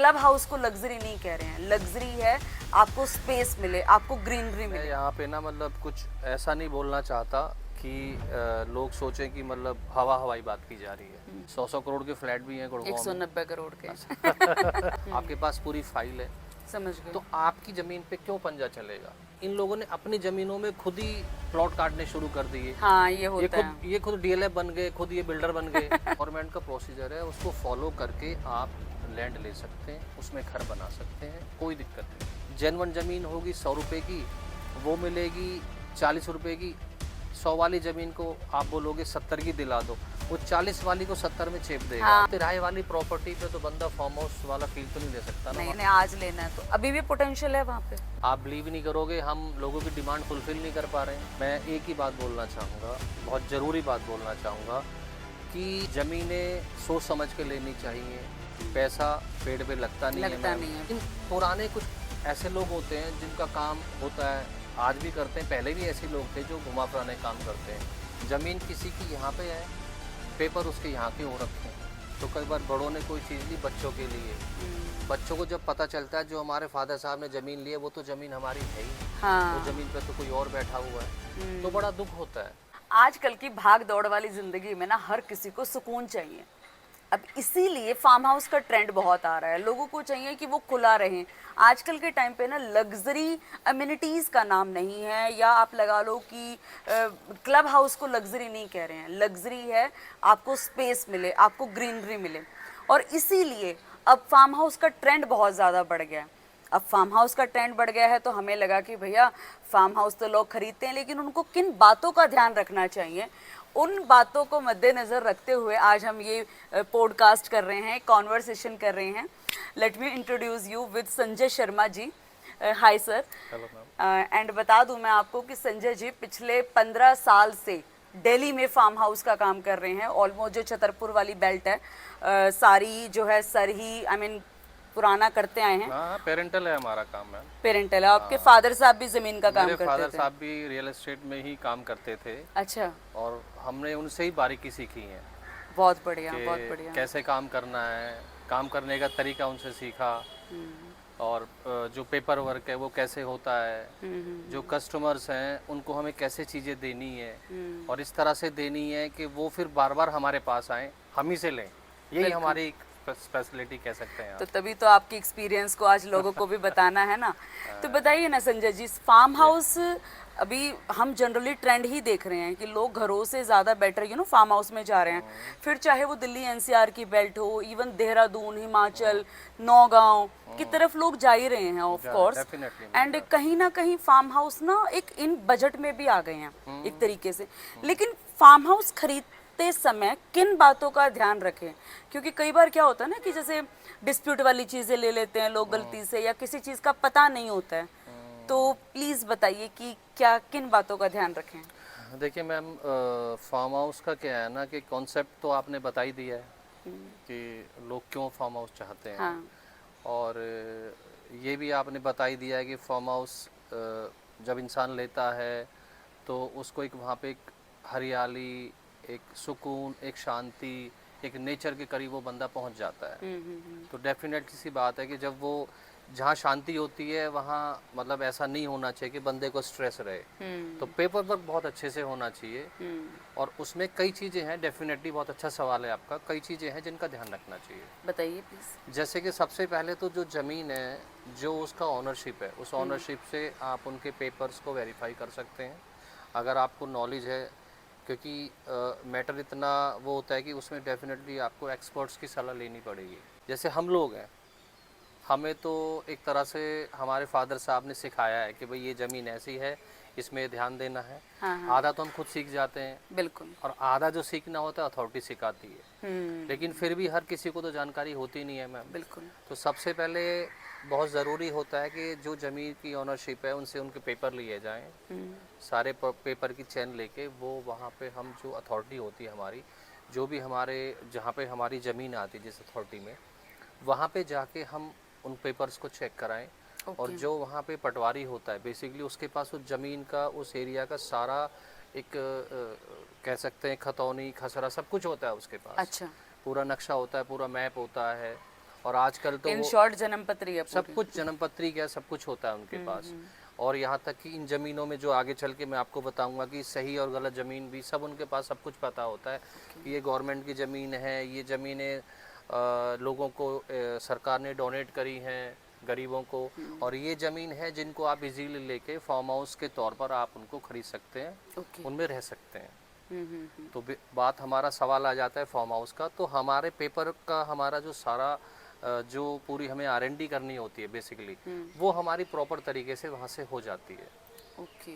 Club house को luxury नहीं कह रहे हैं, लग्जरी है आपको स्पेस मिले, आपको ग्रीनरी मैं मिले। यहाँ पे ना मतलब कुछ ऐसा नहीं बोलना चाहता कि लोग सोचें कि मतलब हवाई बात की जा रही है। 100 करोड़ के फ्लैट भी हैं गुड़गांव में। 190 करोड़ के। आपके पास पूरी फाइल है, समझ गए। तो आपकी ज़मीन पे क्यों पंजा चलेगा? इन लोगों ने अपनी ज़मीनों में खुद ही प्लॉट काटने शुरू कर दिए। हाँ ये होता है। ये खुद डीएलएफ बन गए, खुद ये बिल्डर बन गए। गवर्नमेंट का प्रोसीजर है, उसको फॉलो करके आप लैंड ले सकते हैं, उसमें घर बना सकते हैं, कोई दिक्कत नहीं। जेन्युइन ज़मीन होगी 100 रुपये की, वो मिलेगी 40 रुपये की। 100 वाली ज़मीन को आप बोलोगे 70 की दिला दो, वो 40 वाली को 70 में चेप देगा। हाँ। किराए वाली प्रॉपर्टी पे तो बंदा फार्म हाउस वाला फील तो नहीं ले सकता ना। नहीं नहीं, आज लेना है तो अभी भी पोटेंशियल है वहाँ पे। आप बिलीव नहीं करोगे, हम लोगों की डिमांड फुलफिल नहीं कर पा रहे हैं। मैं एक ही बात बोलना चाहूँगा, बहुत ज़रूरी बात बोलना चाहूँगा कि ज़मीनें सोच समझ के लेनी चाहिए। पैसा पेड़ पे लगता नहीं है। इन पुराने कुछ ऐसे लोग होते हैं जिनका काम होता है, आज भी करते हैं, पहले भी ऐसे लोग थे जो घुमा फिराने काम करते हैं। ज़मीन किसी की यहाँ पे है, पेपर उसके यहाँ के हो रखे हैं। तो कई बार बड़ों ने कोई चीज़ ली बच्चों के लिए, बच्चों को जब पता चलता है जो हमारे फादर साहब ने ज़मीन ली है वो तो ज़मीन हमारी है ही, हाँ। वो ज़मीन पे तो कोई और बैठा हुआ है, तो बड़ा दुख होता है। आजकल की भाग दौड़ वाली जिंदगी में ना हर किसी को सुकून चाहिए। अब इसीलिए फार्म हाउस का ट्रेंड बहुत आ रहा है, लोगों को चाहिए कि वो खुला रहें। आजकल के टाइम पे ना लग्जरी अम्यूनिटीज़ का नाम नहीं है, या आप लगा लो कि क्लब हाउस को लग्जरी नहीं कह रहे हैं, लग्जरी है आपको स्पेस मिले, आपको ग्रीनरी मिले। और इसीलिए अब फार्म हाउस का ट्रेंड बहुत ज़्यादा बढ़ गया है। अब फार्म हाउस का ट्रेंड बढ़ गया है तो हमें लगा कि भैया फार्म हाउस तो लोग खरीदते हैं, लेकिन उनको किन बातों का ध्यान रखना चाहिए, उन बातों को मद्देनज़र रखते हुए आज हम ये पॉडकास्ट कर रहे हैं, कॉन्वर्सेशन कर रहे हैं। Let me introduce you with Sanjay Sharma ji. Hi sir. Hello ma'am. And बता दूं मैं आपको कि संजय जी पिछले 15 साल से दिल्ली में फार्म हाउस का काम कर रहे हैं। ऑलमोस्ट जो छतरपुर वाली बेल्ट है, सारी जो है सरही आई मीन पुराना करते आए हैं। हाँ, पेरेंटल है हमारा काम मैम। पेरेंटल है। आपके फादर साहब भी जमीन का काम मेरे करते फादर थे? साहब भी रियल एस्टेट में ही काम करते थे, अच्छा, और हमने उनसे ही बारीकी सीखी है बहुत बढ़िया, कि बहुत बढ़िया। कैसे काम करना है, काम करने का तरीका उनसे सीखा, और जो पेपर वर्क है वो कैसे होता है, जो कस्टमर्स हैं उनको हमें कैसे चीज़ें देनी है, और इस तरह से देनी है कि वो फिर बार बार हमारे पास आएँ, हम ही से लें। यही हमारी स्पेशलिटी कह सकते हैं आप। तो तभी तो आपकी एक्सपीरियंस को आज लोगों को भी बताना है ना। तो बताइए ना संजय जी, फार्म हाउस अभी हम जनरली ट्रेंड ही देख रहे हैं कि लोग घरों से ज़्यादा बेटर फार्म हाउस में जा रहे हैं। फिर चाहे वो दिल्ली एनसीआर की बेल्ट हो, इवन देहरादून, हिमाचल, नौगांव की तरफ लोग जा ही रहे हैं ऑफ कोर्स। एंड कहीं ना कहीं फार्म हाउस ना एक इन बजट में भी आ गए हैं एक तरीके से। लेकिन फार्म हाउस खरीदते समय किन बातों का ध्यान रखें? क्योंकि कई बार क्या होता है ना कि जैसे डिस्प्यूट वाली चीज़ें ले लेते हैं लोग गलती से, या किसी चीज़ का पता नहीं होता है। तो प्लीज़ बताइए कि क्या किन बातों का ध्यान रखें? देखिए मैम, फार्म हाउस का क्या है ना कि कॉन्सेप्ट तो आपने बता ही दिया है कि लोग क्यों फार्म हाउस चाहते हैं। हाँ। और ये भी आपने बता ही दिया है कि फार्म हाउस जब इंसान लेता है तो उसको एक वहाँ पे एक हरियाली, एक सुकून, एक शांति, एक नेचर के करीब वो बंदा पहुँच जाता है। तो डेफिनेट सी बात है कि जब वो जहाँ शांति होती है वहाँ मतलब ऐसा नहीं होना चाहिए कि बंदे को स्ट्रेस रहे। तो पेपर वर्क बहुत अच्छे से होना चाहिए, और उसमें कई चीज़ें हैं। डेफिनेटली बहुत अच्छा सवाल है आपका। कई चीज़ें हैं जिनका ध्यान रखना चाहिए। बताइए प्लीज़। जैसे कि सबसे पहले तो जो ज़मीन है, जो उसका ओनरशिप है, उस ओनरशिप से आप उनके पेपर्स को वेरीफाई कर सकते हैं अगर आपको नॉलेज है। क्योंकि मैटर इतना वो होता है कि उसमें डेफिनेटली आपको एक्सपर्ट्स की सलाह लेनी पड़ेगी। जैसे हम लोग हैं, हमें तो एक तरह से हमारे फादर साहब ने सिखाया है कि भाई ये ज़मीन ऐसी है, इसमें ध्यान देना है। हाँ। आधा तो हम खुद सीख जाते हैं, बिल्कुल। और आधा जो सीखना होता है अथॉरिटी सिखाती है। लेकिन फिर भी हर किसी को तो जानकारी होती नहीं है मैम। बिल्कुल। तो सबसे पहले बहुत ज़रूरी होता है कि जो ज़मीन की ओनरशिप है उनसे उनके पेपर लिए जाएं। सारे पेपर की चैन लेके वो वहाँ पे हम जो अथॉरिटी होती है हमारी, जो भी हमारे जहाँ पे हमारी ज़मीन आती है जिस अथॉरिटी में, वहाँ पे जाके हम उन पेपर्स को चेक कराएं। और जो वहाँ पे पटवारी होता है बेसिकली उसके पास उस ज़मीन का, उस एरिया का सारा एक कह सकते हैं खतौनी, खसरा, सब कुछ होता है उसके पास। अच्छा। पूरा नक्शा होता है, पूरा मैप होता है, और आजकल तो इन वो शॉर्ट जन्म पत्री है सब पूरी। कुछ जन्म पत्री क्या सब कुछ होता है उनके पास। और यहाँ तक कि इन ज़मीनों में जो आगे चल के मैं आपको बताऊंगा कि सही और गलत ज़मीन भी सब उनके पास सब कुछ पता होता है कि ये गवर्नमेंट की ज़मीन है, ये ज़मीनें लोगों को सरकार ने डोनेट करी हैं गरीबों को, और ये ज़मीन है जिनको आप इजीली लेके फार्म हाउस के तौर पर आप उनको खरीद सकते हैं, ओके। उनमें रह सकते हैं। तो बात हमारा सवाल आ जाता है फार्म हाउस का, तो हमारे पेपर का हमारा जो सारा जो पूरी हमें R&D करनी होती है बेसिकली, वो हमारी प्रॉपर तरीके से वहाँ से हो जाती है। ओके।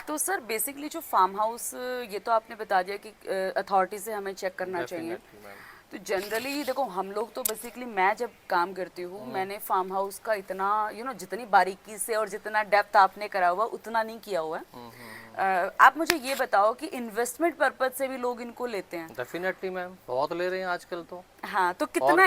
तो सर बेसिकली जो फार्म हाउस, ये तो आपने बता दिया कि अथॉरिटी से हमें चेक करना चाहिए। Definitely ma'am. तो जनरली देखो हम लोग तो बेसिकली मैं जब काम करती हूँ मैंने फार्म हाउस का इतना जितनी बारीकी से और जितना डेप्थ आपने करा हुआ उतना नहीं किया हुआ है। आप मुझे ये बताओ कि इन्वेस्टमेंट पर्पज से भी लोग इनको लेते हैं? डेफिनेटली मैम, बहुत ले रहे हैं आजकल तो। हाँ, तो कितना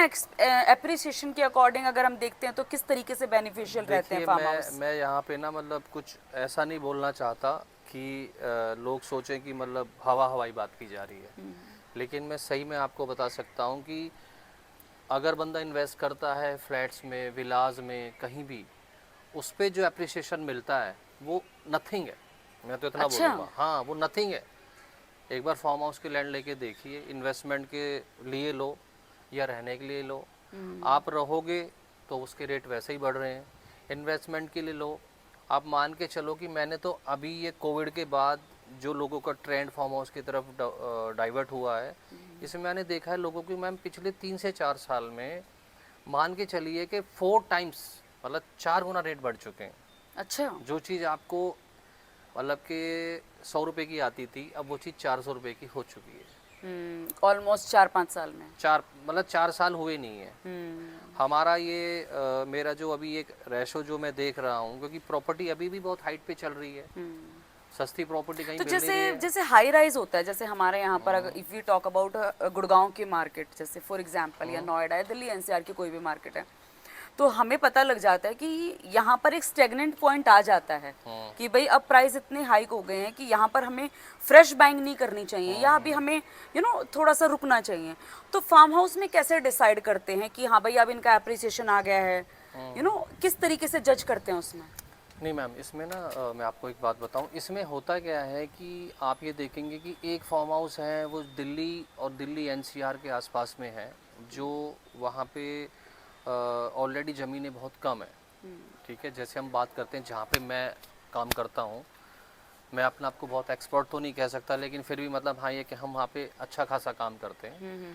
एप्रिसिएशन के अकॉर्डिंग अगर हम देखते हैं तो किस तरीके से बेनिफिशियल रहते हैं देखिए फार्म हाउस? मैं यहाँ पे ना मतलब कुछ ऐसा नहीं बोलना चाहता कि लोग सोचें कि मतलब हवाई बात की जा रही है, लेकिन मैं सही में आपको बता सकता हूँ कि अगर बंदा इन्वेस्ट करता है फ्लैट्स में, विलाज में, कहीं भी, उस पे जो अप्रिसिएशन मिलता है वो नथिंग है। मैं तो इतना अच्छा। बोलूँगा, हाँ वो नथिंग है। एक बार फार्म हाउस की लैंड लेके देखिए, इन्वेस्टमेंट के लिए लो या रहने के लिए लो, आप रहोगे तो उसके रेट वैसे ही बढ़ रहे हैं। इन्वेस्टमेंट के लिए लो, आप मान के चलो कि मैंने तो अभी ये कोविड के बाद जो लोगों का ट्रेंड फार्म हाउस की तरफ डाइवर्ट हुआ है, इसमें मैंने देखा है लोगों की मैम पिछले 3 से 4 साल में मान के चलिए कि 4 टाइम्स मतलब 4 गुना रेट बढ़ चुके हैं। अच्छा। जो चीज़ आपको मतलब कि 100 रुपये की आती थी, अब वो चीज़ 400 रुपये की हो चुकी है। ऑलमोस्ट 4-5 साल में। 4 साल हुए नहीं है। हमारा ये मेरा जो अभी एक रेशो जो मैं देख रहा हूँ, क्योंकि प्रॉपर्टी अभी भी बहुत हाइट पे चल रही है, सस्ती प्रॉपर्टी कहीं तो मिल नहीं रही है। जैसे हाई राइज होता है, जैसे हमारे यहाँ पर अगर if we talk about Gurgaon की मार्केट जैसे फॉर एग्जांपल, या नोएडा या दिल्ली एनसीआर की कोई भी मार्केट है, तो हमें पता लग जाता है कि यहाँ पर एक स्टेगनेंट पॉइंट आ जाता है कि भाई अब प्राइस इतने हाइक हो गए हैं कि यहाँ पर हमें फ्रेश बाइंग नहीं करनी चाहिए, या अभी हमें थोड़ा सा रुकना चाहिए। तो फार्म हाउस में कैसे डिसाइड करते हैं कि हाँ भाई अब इनका एप्रिसिएशन आ गया है, किस तरीके से जज करते हैं उसमें? नहीं मैम, इसमें ना मैं आपको एक बात बताऊं, इसमें होता क्या है कि आप ये देखेंगे कि एक फार्म हाउस है वो दिल्ली और दिल्ली एनसीआर के आसपास में है, जो वहाँ पे ऑलरेडी ज़मीनें बहुत कम है। ठीक है, जैसे हम बात करते हैं जहाँ पे मैं काम करता हूँ, मैं अपने आप को बहुत एक्सपर्ट तो नहीं कह सकता, लेकिन फिर भी मतलब हाँ ये कि हम वहाँ पे अच्छा खासा काम करते हैं।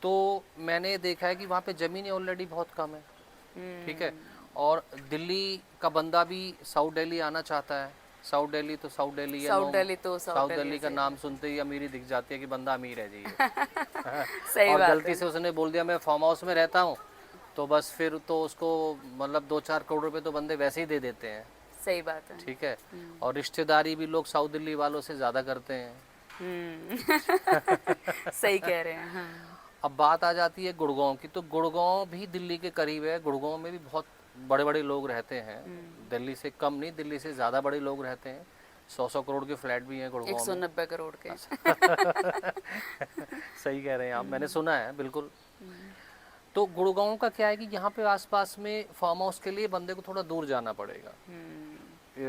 तो मैंने देखा है कि वहाँ पे ज़मीनें ऑलरेडी बहुत कम है। ठीक है, और दिल्ली का बंदा भी साउथ दिल्ली आना चाहता है। साउथ दिल्ली तो साउथ दिल्ली है, साउथ दिल्ली का नाम सुनते ही अमीरी दिख जाती है कि बंदा अमीर है जी। सही और बात गलती है। से उसने बोल दिया मैं फार्म हाउस में रहता हूँ, तो बस फिर तो उसको मतलब 2-4 करोड़ रुपए तो बंदे वैसे ही दे देते हैं। सही बात है। ठीक है, और रिश्तेदारी भी लोग साउथ दिल्ली वालों से ज़्यादा करते हैं। सही कह रहे हैं। हाँ। अब बात आ जाती है गुड़गांव की, तो गुड़गांव भी दिल्ली के करीब है। गुड़गांव में भी बहुत बड़े बड़े लोग रहते हैं, दिल्ली से कम नहीं, दिल्ली से ज़्यादा बड़े लोग रहते हैं। 100 करोड़ के फ्लैट भी हैं गुड़गांव में। 190 करोड़ के। सही कह रहे हैं आप, मैंने सुना है बिल्कुल। तो गुड़गांव का क्या है कि यहाँ पे आसपास में फार्म हाउस के लिए बंदे को थोड़ा दूर जाना पड़ेगा,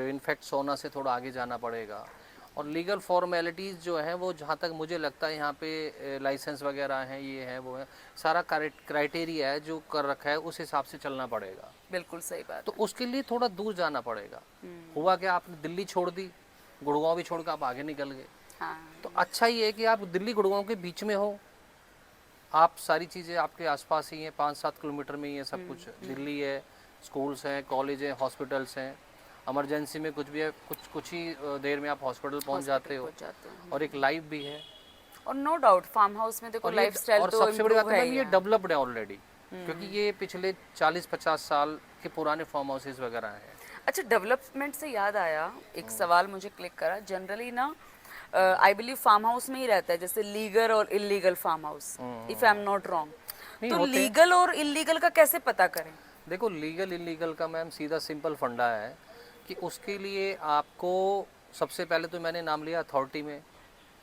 इनफैक्ट सोना से थोड़ा आगे जाना पड़ेगा। और लीगल फॉर्मेलिटीज़ जो हैं वो जहाँ तक मुझे लगता है यहाँ पे लाइसेंस वगैरह हैं, ये है वो है, सारा क्राइटेरिया है जो कर रखा है, उस हिसाब से चलना पड़ेगा। बिल्कुल सही बात तो उसके लिए थोड़ा दूर जाना पड़ेगा। हुआ क्या, आपने दिल्ली छोड़ दी, गुड़गांव भी छोड़ कर आप आगे निकल गए। हाँ। तो अच्छा ये है कि आप दिल्ली गुड़गांव के बीच में हो, आप सारी चीज़ें आपके आसपास ही हैं, 5-7 किलोमीटर में ही है सब कुछ। दिल्ली है, स्कूल्स हैं, कॉलेज हैं, हॉस्पिटल्स हैं, इमरजेंसी में कुछ भी है, कुछ ही देर में आप हॉस्पिटल पहुंच जाते हो, और एक लाइफ भी है। और नो डाउट फार्म हाउस में देखो लाइफस्टाइल और तो सबसे बड़ी बात improve है ही ये डेवलप्ड है ऑलरेडी, क्योंकि ये पिछले 40-50 साल के पुराने फार्म हाउसेज वगैरह हैं। अच्छा, डेवलपमेंट से याद आया, एक सवाल मुझे क्लिक करा। जनरली ना आई बिलीव फार्म हाउस में ही रहता है, जैसे लीगल और illegal farm house, if I am not wrong. तो लीगल और इलीगल का कैसे पता करें? देखो लीगल इलीगल का मैम सीधा सिंपल फंडा है कि उसके लिए आपको सबसे पहले तो मैंने नाम लिया अथॉरिटी में,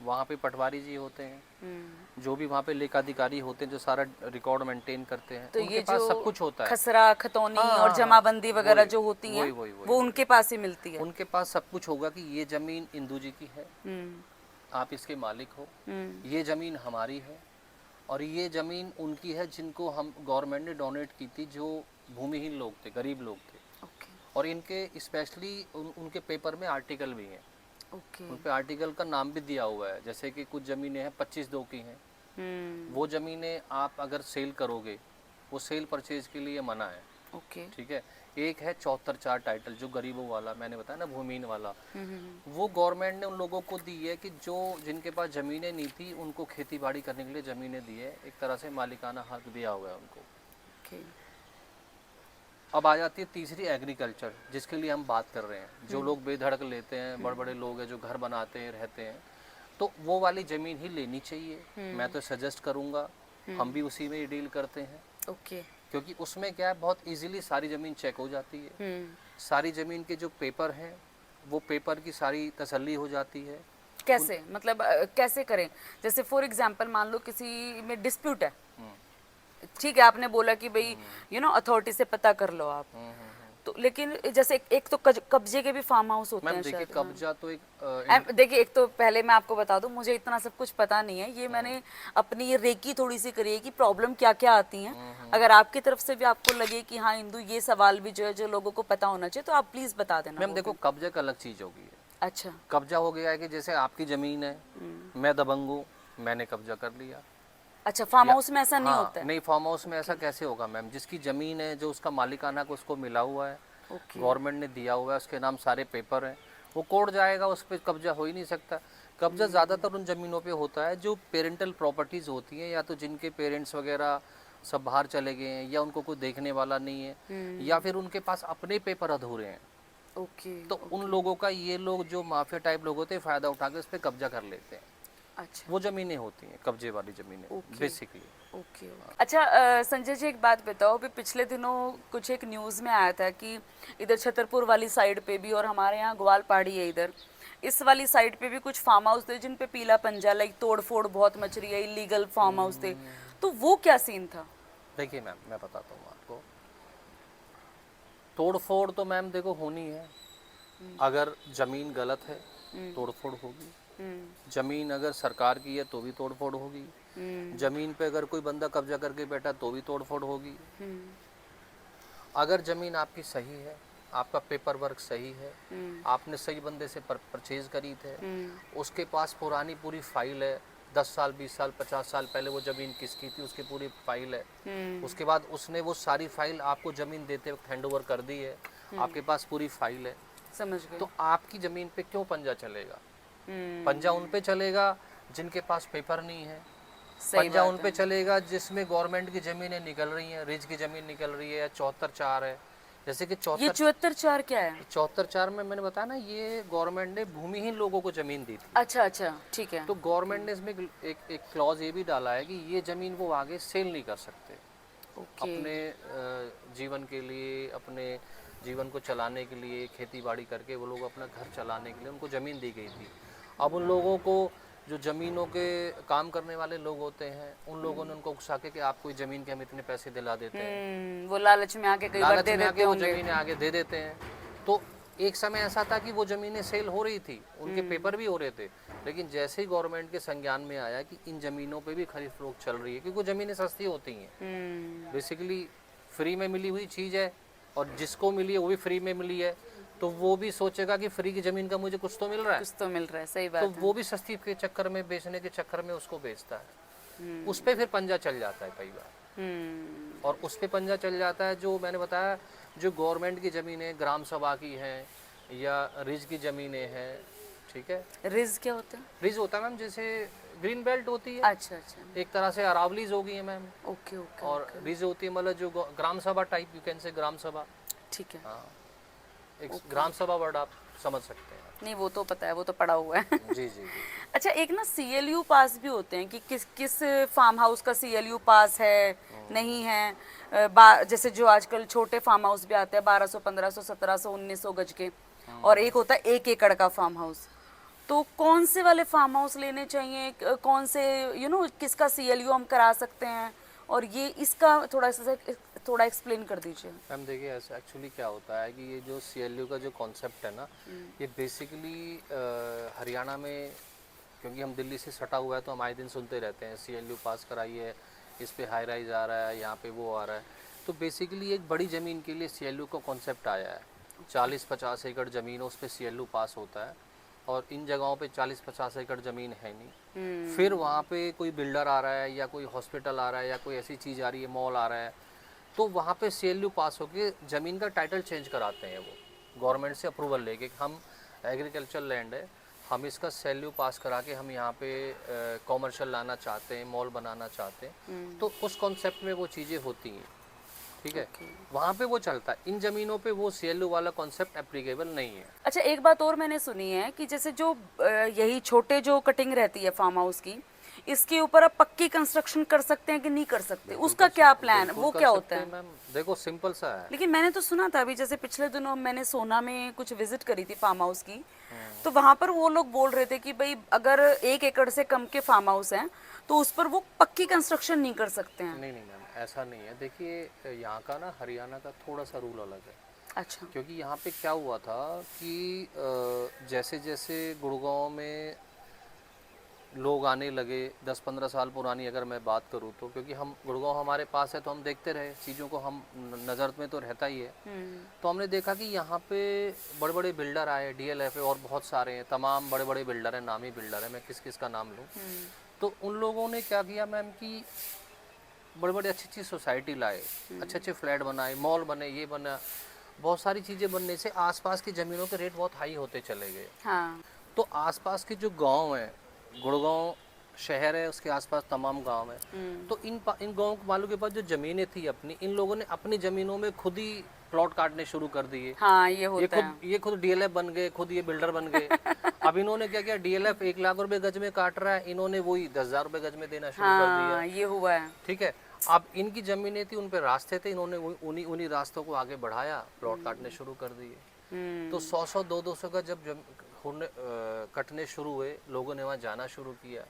वहाँ पे पटवारी जी होते हैं, जो भी वहाँ पे लेखाधिकारी होते हैं, जो सारा रिकॉर्ड मेंटेन करते हैं, तो उनके ये पास जो सब कुछ होता है। खसरा खतौनी हाँ, और हाँ, जमाबंदी हाँ, वगैरह वही, जो होती हैं वही, वो उनके पास ही मिलती है। उनके पास सब कुछ होगा कि ये जमीन इंदू जी की है, हम्म आप इसके मालिक हो, हम्म ये जमीन हमारी है, और ये जमीन उनकी है जिनको हम गवर्नमेंट ने डोनेट की थी, जो भूमिहीन लोग थे, गरीब लोग थे। ओके और इनके स्पेशली उनके पेपर में आर्टिकल भी हैं, ओके उन पे आर्टिकल का नाम भी दिया हुआ है। जैसे कि कुछ ज़मीनें हैं 25/2 की हैं, वो ज़मीनें आप अगर सेल करोगे, वो सेल परचेज के लिए मना है, ओके ठीक है। एक है 74/4 टाइटल, जो गरीबों वाला मैंने बताया ना, भूमिहीन वाला, वो गवर्नमेंट ने उन लोगों को दी है कि जो जिनके पास ज़मीनें नहीं थी उनको खेती बाड़ी करने के लिए ज़मीनें दी है, एक तरह से मालिकाना हक दिया हुआ है उनको। ओके अब आ जाती है तीसरी, एग्रीकल्चर, जिसके लिए हम बात कर रहे हैं। जो लोग बेधड़क लेते हैं, बड़े बड़े लोग हैं जो घर बनाते हैं, रहते हैं, तो वो वाली ज़मीन ही लेनी चाहिए। मैं तो सजेस्ट करूँगा, हम भी उसी में ही डील करते हैं, ओके क्योंकि उसमें क्या है, बहुत इजीली सारी ज़मीन चेक हो जाती है। सारी ज़मीन के जो पेपर हैं, वो पेपर की सारी तसल्ली हो जाती है। कैसे मतलब कैसे करें? जैसे फॉर एग्जांपल मान लो किसी में डिस्प्यूट है, ठीक है, आपने बोला कि भाई अथॉरिटी से पता कर लो आप, तो लेकिन जैसे एक तो कब्जे के भी फार्म हाउस होते मैम हैं देखिए, शायद। कब्जा तो एक देखिए, एक तो पहले मैं आपको बता दूं, मुझे इतना सब कुछ पता नहीं है, ये मैंने अपनी ये रेकी थोड़ी सी करी है कि प्रॉब्लम क्या क्या आती हैं। अगर आपकी तरफ से भी आपको लगे कि हाँ इंदु, ये सवाल भी जो है जो लोगों को पता होना चाहिए, तो आप प्लीज बता देना। मैम देखो, कब्जे का अलग चीज़ होगी है। अच्छा कब्जा हो गया है कि जैसे आपकी ज़मीन है, मैं दबंग हूँ, मैंने कब्जा कर लिया। अच्छा, फार्म हाउस में ऐसा नहीं हाँ, होता है? नहीं, फार्म हाउस में ऐसा कैसे होगा मैम? जिसकी ज़मीन है, जो उसका मालिकाना को उसको मिला हुआ है, ओके गवर्नमेंट ने दिया हुआ है, उसके नाम सारे पेपर हैं, वो कोर्ट जाएगा, उस पर कब्जा हो ही नहीं सकता। कब्जा ज़्यादातर उन ज़मीनों पे होता है जो पेरेंटल प्रॉपर्टीज़ होती हैं, या तो जिनके पेरेंट्स वगैरह सब बाहर चले गए हैं, या उनको कोई देखने वाला नहीं है, या फिर उनके पास अपने पेपर अधूरे हैं। ओके तो उन लोगों का, ये लोग जो माफिया टाइप लोग होते हैं, फ़ायदा उठा के उस पर कब्जा कर लेते हैं। अच्छा वो ज़मीनें होती हैं कब्जे वाली ज़मीनें, बेसिकली। ओके अच्छा, संजय जी एक बात बताओ, अभी पिछले दिनों कुछ एक न्यूज़ में आया था कि इधर छतरपुर वाली साइड पे भी, और हमारे यहाँ ग्वाल पहाड़ी है इधर, इस वाली साइड पे भी कुछ फार्म हाउस थे जिन पे पीला पंजा, लाइक तोड़ फोड़ बहुत मच रही है, इलीगल फार्म हाउस थे, तो वो क्या सीन था? देखिए मैम, मैं बताता हूँ आपको। तोड़ फोड़ तो मैम देखो होनी है, अगर ज़मीन गलत है तोड़ फोड़ होगी, ज़मीन अगर सरकार की है तो भी तोड़ फोड़ होगी, ज़मीन पे अगर कोई बंदा कब्जा करके बैठा तो भी तोड़ फोड़ होगी। अगर ज़मीन आपकी सही है, आपका पेपर वर्क सही है, आपने सही बंदे से परचेज करी थे, उसके पास पुरानी पूरी फाइल है, 10 साल 20 साल 50 साल पहले वो ज़मीन किसकी थी उसकी पूरी फाइल है, उसके बाद उसने वो सारी फाइल आपको ज़मीन देते वक्त हैंड ओवर कर दी है, आपके पास पूरी फाइल है, समझ गए। तो आपकी ज़मीन पे क्यों पंजा चलेगा? पंजा उन पे चलेगा जिनके पास पेपर नहीं है, पंजा उन पे चलेगा जिसमें गवर्नमेंट की ज़मीनें निकल रही हैं, रिज की ज़मीन निकल रही है, 74/4 है। जैसे कि ये 74/4 क्या है? 74/4 में मैंने बताया ना, ये गवर्नमेंट ने भूमिहीन लोगों को ज़मीन दी थी। अच्छा अच्छा, ठीक है। तो गवर्नमेंट ने इसमें एक क्लॉज ये भी डाला है कि ये ज़मीन वो आगे सेल नहीं कर सकते। अपने जीवन के लिए, अपने जीवन को चलाने के लिए, खेती बाड़ी करके वो लोग अपना घर चलाने के लिए उनको ज़मीन दी गई थी। अब उन लोगों को, जो ज़मीनों के काम करने वाले लोग होते हैं, उन लोगों ने उनको उकसा के कि आपको ज़मीन के हम इतने पैसे दिला देते हैं, वो लालच में आके कई बार दे देते वो होंगे, ज़मीनें आगे दे देते हैं। तो एक समय ऐसा था कि वो ज़मीनें सेल हो रही थी, उनके पेपर भी हो रहे थे, लेकिन जैसे ही गवर्नमेंट के संज्ञान में आया कि इन ज़मीनों पे भी खरीद फरोख्त चल रही है, क्योंकि वो ज़मीनें सस्ती होती हैं, बेसिकली फ्री में मिली हुई चीज़ है, और जिसको मिली है वो भी फ्री में मिली है, तो वो भी सोचेगा कि फ्री की ज़मीन का मुझे कुछ तो मिल रहा है, कुछ तो मिल रहा है, सही बात तो है। वो भी सस्ती के चक्कर में, बेचने के चक्कर में उसको बेचता है, उस पर फिर पंजा चल जाता है कई बार। और उस पर पंजा चल जाता है, जो मैंने बताया, जो गवर्नमेंट की ज़मीनें ग्राम सभा की हैं या रिज की ज़मीनें हैं, ठीक है। रिज क्या होता है? रिज होता है मैम, जैसे ग्रीन बेल्ट होती है, अच्छा अच्छा, एक तरह से अरावलीज हो गई है मैम, ओके ओके, और रिज होती है मतलब जो ग्राम सभा टाइप, यू कैन से ग्राम सभा। ठीक है। हाँ, एक ग्राम सभा वर्ड आप समझ सकते हैं। नहीं, वो तो पता है, वो तो पड़ा हुआ है। जी जी जी। अच्छा, एक ना CLU पास भी होते हैं कि किस किस फार्म हाउस का CLU पास है, नहीं है, जैसे जो आजकल छोटे फार्म हाउस भी आते हैं 1200 1500 1700 1900 गज के, और एक होता है 1 एकड़ का फार्म हाउस, तो कौन से वाले फार्म हाउस लेने चाहिए, कौन से किसका सीएलयू हम करा सकते हैं, और ये इसका थोड़ा एक्सप्लेन कर दीजिए। मैम देखिए, ऐसा एक्चुअली क्या होता है कि ये जो सीएलयू का जो कॉन्सेप्ट है ना, ये बेसिकली हरियाणा में, क्योंकि हम दिल्ली से सटा हुआ है तो हम आए दिन सुनते रहते हैं सीएलयू पास कराइए, इस पे हाई राइज आ रहा है, यहाँ पे वो आ रहा है। तो बेसिकली एक बड़ी ज़मीन के लिए सीएलयू का कॉन्सेप्ट आया है। 40-50 एकड़ ज़मीन है, उस पर सीएलयू पास होता है, और इन जगहों पे 40-50 एकड़ ज़मीन है नहीं। फिर वहाँ पे कोई बिल्डर आ रहा है, या कोई हॉस्पिटल आ रहा है, या कोई ऐसी चीज़ आ रही है, मॉल आ रहा है, तो वहाँ पे सीएलयू पास होके ज़मीन का टाइटल चेंज कराते हैं वो, गवर्नमेंट से अप्रूवल लेके। हम एग्रीकल्चर लैंड है, हम इसका सीएलयू पास करा के हम यहाँ पे कॉमर्शियल लाना चाहते हैं, मॉल बनाना चाहते हैं, तो उस कॉन्सेप्ट में वो चीज़ें होती हैं, ठीक है। वहाँ पे वो चलता है। इन ज़मीनों पे वो सीएलयू वाला कॉन्सेप्ट एप्लीकेबल नहीं है। अच्छा, एक बात और मैंने सुनी है कि जैसे जो यही छोटे जो कटिंग रहती है फार्म हाउस की, इसके ऊपर आप पक्की कंस्ट्रक्शन कर सकते हैं कि नहीं कर सकते, उसका क्या प्लान, वो क्या होता है? मैम देखो, सिंपल सा है। लेकिन मैंने तो सुना था, अभी जैसे पिछले दिनों मैंने सोना में कुछ विजिट करी थी फार्म हाउस की, तो वहां पर वो लोग बोल रहे थे कि भाई अगर 1 एकड़ से कम के फार्म हाउस हैं तो उस पर वो पक्की कंस्ट्रक्शन नहीं कर सकते हैं। नहीं मैम, ऐसा नहीं है। देखिए, यहाँ का ना, हरियाणा का थोड़ा सा रूल अलग है। अच्छा। क्योंकि यहाँ पे क्या हुआ था कि जैसे जैसे गुड़गांव में लोग आने लगे, 10-15 साल पुरानी अगर मैं बात करूँ तो, क्योंकि हम गुड़गांव हमारे पास है तो हम देखते रहे चीज़ों को, हम नज़र में तो रहता ही है। तो हमने देखा कि यहाँ पे बड़े बड़े बिल्डर आए, डीएलएफ और बहुत सारे हैं, तमाम बड़े बड़े बिल्डर हैं, नामी बिल्डर हैं, मैं किस किस का नाम लूँ। तो उन लोगों ने क्या किया मैम कि बड़े बड़े अच्छी अच्छी सोसाइटी लाए, अच्छे अच्छे फ्लैट बनाए, मॉल बने, ये बना, बहुत सारी चीज़ें बनने से आसपास की ज़मीनों के रेट बहुत हाई होते चले गए। हाँ। तो आसपास के जो गांव हैं, गुड़गांव शहर है, उसके आसपास तमाम गांव हैं, तो इन गांव वालों के पास जो ज़मीनें थी अपनी, इन लोगों ने अपनी ज़मीनों में खुद ही प्लॉट काटने शुरू कर दिए। हाँ, ये होता है। ये खुद डीएलएफ बन गए, खुद ये बिल्डर बन गए। अब इन्होंने क्या किया, डीएलएफ 1 लाख रुपए गज में काट रहा है, इन्होंने वही 10,000 रुपए गज में देना शुरू कर दिया। हाँ, ये हुआ है। ठीक है। अब इनकी ज़मीनें थी, उन पे रास्ते थे, इन्होंने उन्हीं रास्तों को आगे बढ़ाया, प्लॉट काटने शुरू कर दिए। तो 100-100, 200-200 का जब कटने शुरू हुए, लोगों ने वहाँ जाना शुरू किया।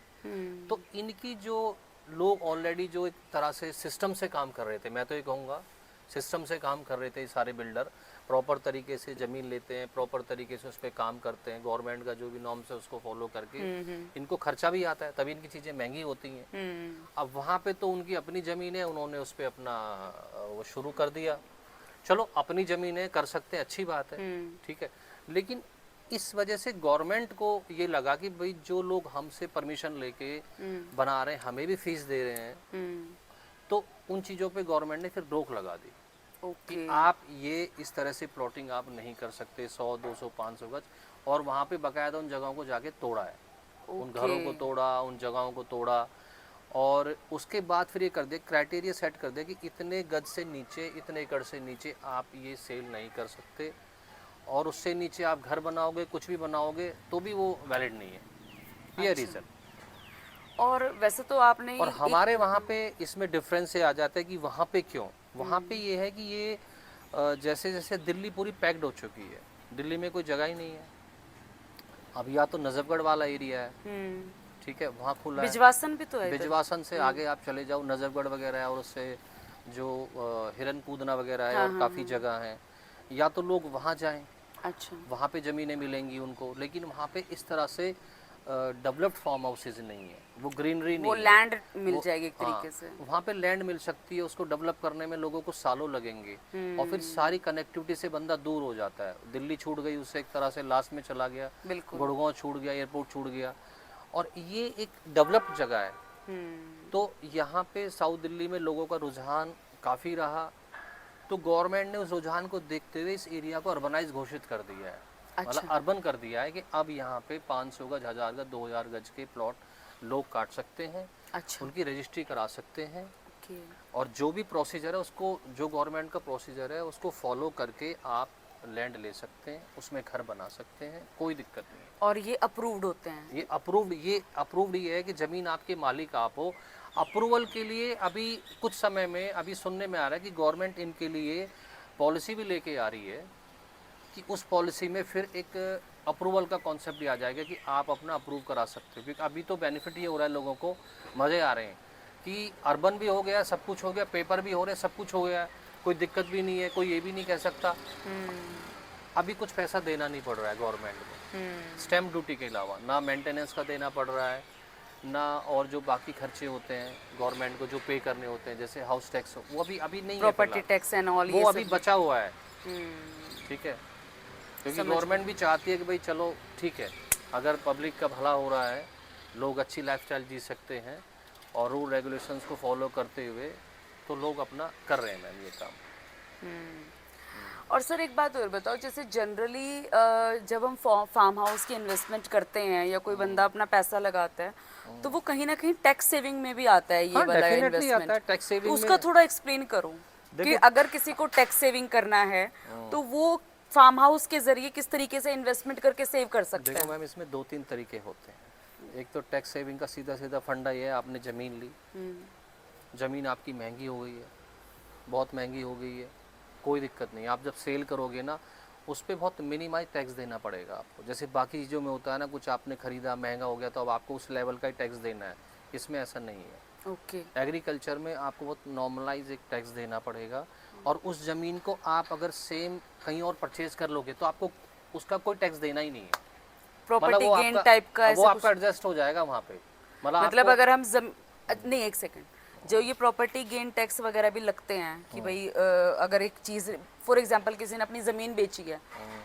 तो इनकी जो लोग ऑलरेडी जो एक तरह से सिस्टम से काम कर रहे थे, मैं तो ये कहूँगा सिस्टम से काम कर रहे थे, ये सारे बिल्डर प्रॉपर तरीके से ज़मीन लेते हैं, प्रॉपर तरीके से उस पर काम करते हैं, गवर्नमेंट का जो भी नॉर्म्स है उसको फॉलो करके, इनको खर्चा भी आता है, तभी इनकी चीज़ें महंगी होती हैं। अब वहाँ पे तो उनकी अपनी ज़मीन है, उन्होंने उस पर अपना वो शुरू कर दिया। चलो, अपनी ज़मीन है, कर सकते हैं, अच्छी बात है, ठीक है। लेकिन इस वजह से गवर्नमेंट को ये लगा कि भाई जो लोग हमसे परमिशन लेके बना रहे हैं, हमें भी फीस दे रहे हैं, तो उन चीज़ों पे गवर्नमेंट ने फिर रोक लगा दी कि आप ये इस तरह से प्लॉटिंग आप नहीं कर सकते 100, 200, 500 गज। और वहाँ पे बाकायदा उन जगहों को जाके तोड़ा है, उन घरों को तोड़ा, उन जगहों को तोड़ा, और उसके बाद फिर ये कर दे, क्राइटेरिया सेट कर दे कि इतने गज से नीचे, इतने एकड़ से नीचे आप ये सेल नहीं कर सकते, और उससे नीचे आप घर बनाओगे, कुछ भी बनाओगे तो भी वो वैलिड नहीं है। ये रीज़न। और वैसे तो आपने और हमारे वहाँ पे इसमें डिफरेंस ये आ जाता है कि वहाँ पे क्यों, वहाँ पे ये है कि ये जैसे जैसे दिल्ली पूरी पैक्ड हो चुकी है, दिल्ली में कोई जगह ही नहीं है। अब या तो नजफगढ़ वाला एरिया है, ठीक है, वहाँ खुला है, बिजवासन भी तो है, बिजवासन से आगे आप चले जाओ, नजफगढ़ वगैरह है, और उससे जो हिरन कूदना वगैरह है, और काफ़ी जगह हैं, या तो लोग वहाँ जाएं। अच्छा। वहाँ पे ज़मीनें मिलेंगी उनको, लेकिन वहाँ पे इस तरह से डेवलप्ड फार्म हाउसेज नहीं है, वो ग्रीनरी नहीं वो है, लैंड मिल जाएगी एक तरीके से। वहाँ पे लैंड मिल सकती है, उसको डेवलप करने में लोगों को सालों लगेंगे, और फिर सारी कनेक्टिविटी से बंदा दूर हो जाता है। दिल्ली छूट गई, उससे एक तरह से लास्ट में चला गया, गुड़गांव छूट गया, एयरपोर्ट छूट गया, और ये एक डेवलप्ड जगह है। तो यहाँ पे साउथ दिल्ली में लोगों का रुझान काफ़ी रहा, तो गवर्नमेंट ने उस रुझान को देखते हुए इस एरिया को अर्बनाइज घोषित कर दिया है। अच्छा। मतलब अर्बन कर दिया है कि अब यहाँ पे 500 गज, 1000 गज, 2000 गज के प्लॉट लोग काट सकते हैं। अच्छा। उनकी रजिस्ट्री करा सकते हैं, ओके। और जो भी प्रोसीजर है उसको, जो गवर्नमेंट का प्रोसीजर है उसको फॉलो करके आप लैंड ले सकते हैं, उसमें घर बना सकते हैं, कोई दिक्कत नहीं है। और ये अप्रूव्ड होते हैं? ये अप्रूव्ड ये है कि ज़मीन आपके मालिक आप हो। अप्रूवल के लिए अभी कुछ समय में अभी सुनने में आ रहा है कि गवर्नमेंट इनके लिए पॉलिसी भी लेके आ रही है कि उस पॉलिसी में फिर एक अप्रूवल का कॉन्सेप्ट भी आ जाएगा कि आप अपना अप्रूव करा सकते हो, क्योंकि अभी तो बेनिफिट ये हो रहा है, लोगों को मज़े आ रहे हैं कि अर्बन भी हो गया, सब कुछ हो गया, पेपर भी हो रहे, सब कुछ हो गया है, कोई दिक्कत भी नहीं है, कोई ये भी नहीं कह सकता। अभी कुछ पैसा देना नहीं पड़ रहा है गवर्नमेंट को स्टैम्प ड्यूटी के अलावा, ना मेंटेनेंस का देना पड़ रहा है, ना और जो बाकी खर्चे होते हैं गवर्नमेंट को जो पे करने होते हैं, जैसे हाउस टैक्स, वो अभी नहीं है, प्रॉपर्टी फिलहाल। टैक्स एंड ऑल वो ये अभी सब। बचा हुआ है, हम्म, ठीक है, क्योंकि समझ गवर्नमेंट भी चाहती है कि भाई चलो ठीक है, अगर पब्लिक का भला हो रहा है, लोग अच्छी लाइफस्टाइल जी सकते हैं और रूल रेगुलेशंस को फॉलो करते हुए, तो लोग अपना कर रहे हैं मैम ये काम। और सर एक बात और बताओ, जैसे जनरली जब हम फार्म हाउस की इन्वेस्टमेंट करते हैं या कोई बंदा अपना पैसा लगाता है, तो वो कहीं ना कहीं टैक्स सेविंग में भी आता है ये हाँ, वाला डेफिनेटली आता है इन्वेस्टमेंट। टैक्स तो सेविंग उसका में। थोड़ा एक्सप्लेन करो कि देखो, अगर किसी को टैक्स सेविंग करना है तो वो फार्म हाउस के जरिए किस तरीके से इन्वेस्टमेंट करके सेव कर सकता देखो है? मैम, इसमें 2-3 तरीके होते हैं। एक तो टैक्स सेविंग का सीधा सीधा फंडा ये है, आपने ज़मीन ली, ज़मीन आपकी महंगी हो गई है, बहुत महंगी हो गई है, कोई दिक्कत नहीं, आप जब सेल करोगे ना, उस पर बहुत मिनिमाइज टैक्स देना पड़ेगा आपको। जैसे बाकी चीज़ों में होता है ना, कुछ आपने ख़रीदा महंगा हो गया तो अब आपको उस लेवल का ही टैक्स देना है, इसमें ऐसा नहीं है। ओके। एग्रीकल्चर में आपको बहुत नॉर्मलाइज एक टैक्स देना पड़ेगा, और उस ज़मीन को आप अगर सेम कहीं और परचेज कर लोगे तो आपको उसका कोई टैक्स देना ही नहीं है। प्रॉपर्टी गेन टाइप का वो ऐसा आपका एडजस्ट हो जाएगा वहाँ पे। मतलब अगर हम नहीं, एक सेकंड, जो ये प्रॉपर्टी गेन टैक्स वगैरह भी लगते हैं कि भाई अगर एक चीज फॉर एग्जांपल किसी ने अपनी जमीन बेची है,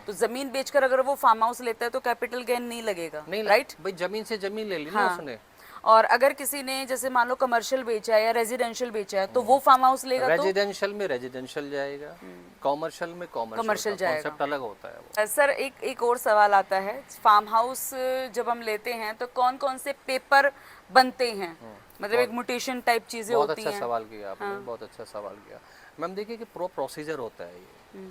तो जमीन बेचकर अगर वो फार्म हाउस लेता है तो कैपिटल गेन नहीं लगेगा, नहीं, राइट? भाई ज़मीन से ज़मीन ले ली ना हाँ। उसने। और अगर किसी ने जैसे मान लो कमर्शियल बेचा है या रेजिडेंशियल बेचा है तो वो फार्म हाउस लेगा तो रेजिडेंशियल में रेजिडेंशियल जाएगा, कॉमर्शियल में कमर्शियल कॉमर्शियल जाएगा। कॉन्सेप्ट अलग होता है वो। सर एक और सवाल आता है, फार्म हाउस जब हम लेते हैं तो कौन कौन से पेपर बनते हैं? मतलब एक म्यूटेशन टाइप चीजें बहुत होती अच्छा हैं। सवाल किया आपने, बहुत अच्छा सवाल किया मैम। देखिए कि प्रोसीजर होता है ये।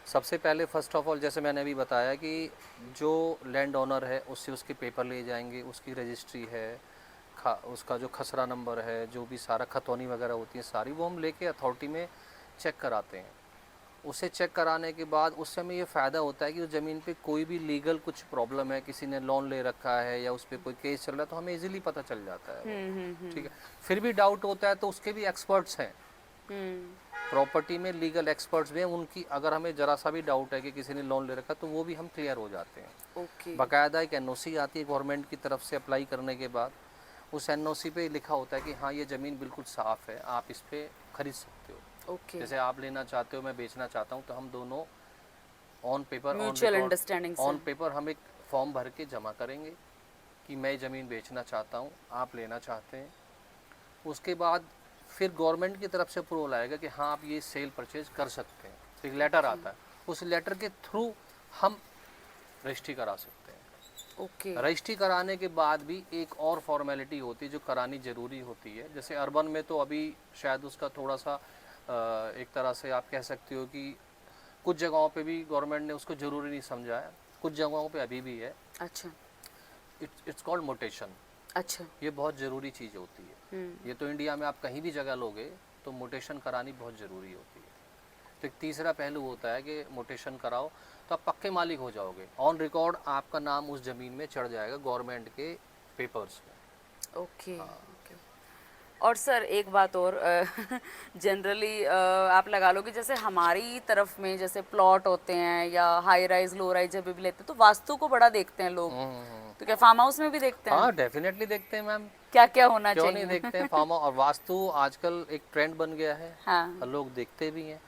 सबसे पहले फर्स्ट ऑफ ऑल, जैसे मैंने अभी बताया कि जो लैंड ओनर है उससे उसके पेपर ले जाएंगे, उसकी रजिस्ट्री है, उसका जो खसरा नंबर है, जो भी सारा खतौनी वगैरह होती है सारी, वो हम लेके अथॉरिटी में चेक कराते हैं। उसे चेक कराने के बाद उससे हमें ये फ़ायदा होता है कि उस ज़मीन पे कोई भी लीगल कुछ प्रॉब्लम है, किसी ने लोन ले रखा है या उस पर कोई केस चल रहा है, तो हमें इजीली पता चल जाता है वो। ठीक है, फिर भी डाउट होता है तो उसके भी एक्सपर्ट्स हैं, प्रॉपर्टी में लीगल एक्सपर्ट्स भी हैं, उनकी अगर हमें ज़रा सा भी डाउट है कि किसी ने लोन ले रखा तो वो भी हम क्लियर हो जाते हैं। ओके। बाकायदा एक एनओसी आती है गवर्नमेंट की तरफ से अप्लाई करने के बाद, उस एनओसी पे लिखा होता है कि हाँ ये ज़मीन बिल्कुल साफ़ है, आप इस पर खरीद सकते हो। ओके। जैसे आप लेना चाहते हो, मैं बेचना चाहता हूँ, तो हम दोनों ऑन पेपर म्यूचुअल अंडरस्टैंडिंग से। ऑन पेपर हम एक फॉर्म भर के जमा करेंगे कि मैं ज़मीन बेचना चाहता हूँ, आप लेना चाहते हैं। उसके बाद फिर गवर्नमेंट की तरफ से अप्रूवल आएगा कि हाँ आप ये सेल परचेज कर सकते हैं, एक लेटर आता है, उस लेटर के थ्रू हम रजिस्ट्री करा सकते हैं। ओके। रजिस्ट्री कराने के बाद भी एक और फॉर्मेलिटी होती है जो करानी ज़रूरी होती है। जैसे अर्बन में तो अभी शायद उसका थोड़ा सा एक तरह से आप कह सकते हो कि कुछ जगहों पे भी गवर्नमेंट ने उसको ज़रूरी नहीं समझा है, कुछ जगहों पे अभी भी है। अच्छा। It's called mutation. अच्छा। ये बहुत ज़रूरी चीज़ होती है। ये तो इंडिया में आप कहीं भी जगह लोगे तो मोटेशन करानी बहुत ज़रूरी होती है। तो एक तीसरा पहलू होता है कि मोटेशन कराओ तो आप पक्के मालिक हो जाओगे, ऑन रिकॉर्ड आपका नाम उस ज़मीन में चढ़ जाएगा गवर्नमेंट के पेपर्स में। ओके। और सर एक बात और, जनरली आप लगा लो कि जैसे हमारी तरफ में जैसे प्लॉट होते हैं या हाई राइज लो राइज जब भी लेते हैं तो वास्तु को बड़ा देखते हैं लोग, तो क्या फार्म हाउस में भी देखते हैं? हाँ डेफिनेटली देखते हैं मैम, क्या क्या होना क्यों चाहिए? नहीं देखते हैं। फार्म और वास्तु आजकल एक ट्रेंड बन गया है, हाँ। और लोग देखते भी हैं।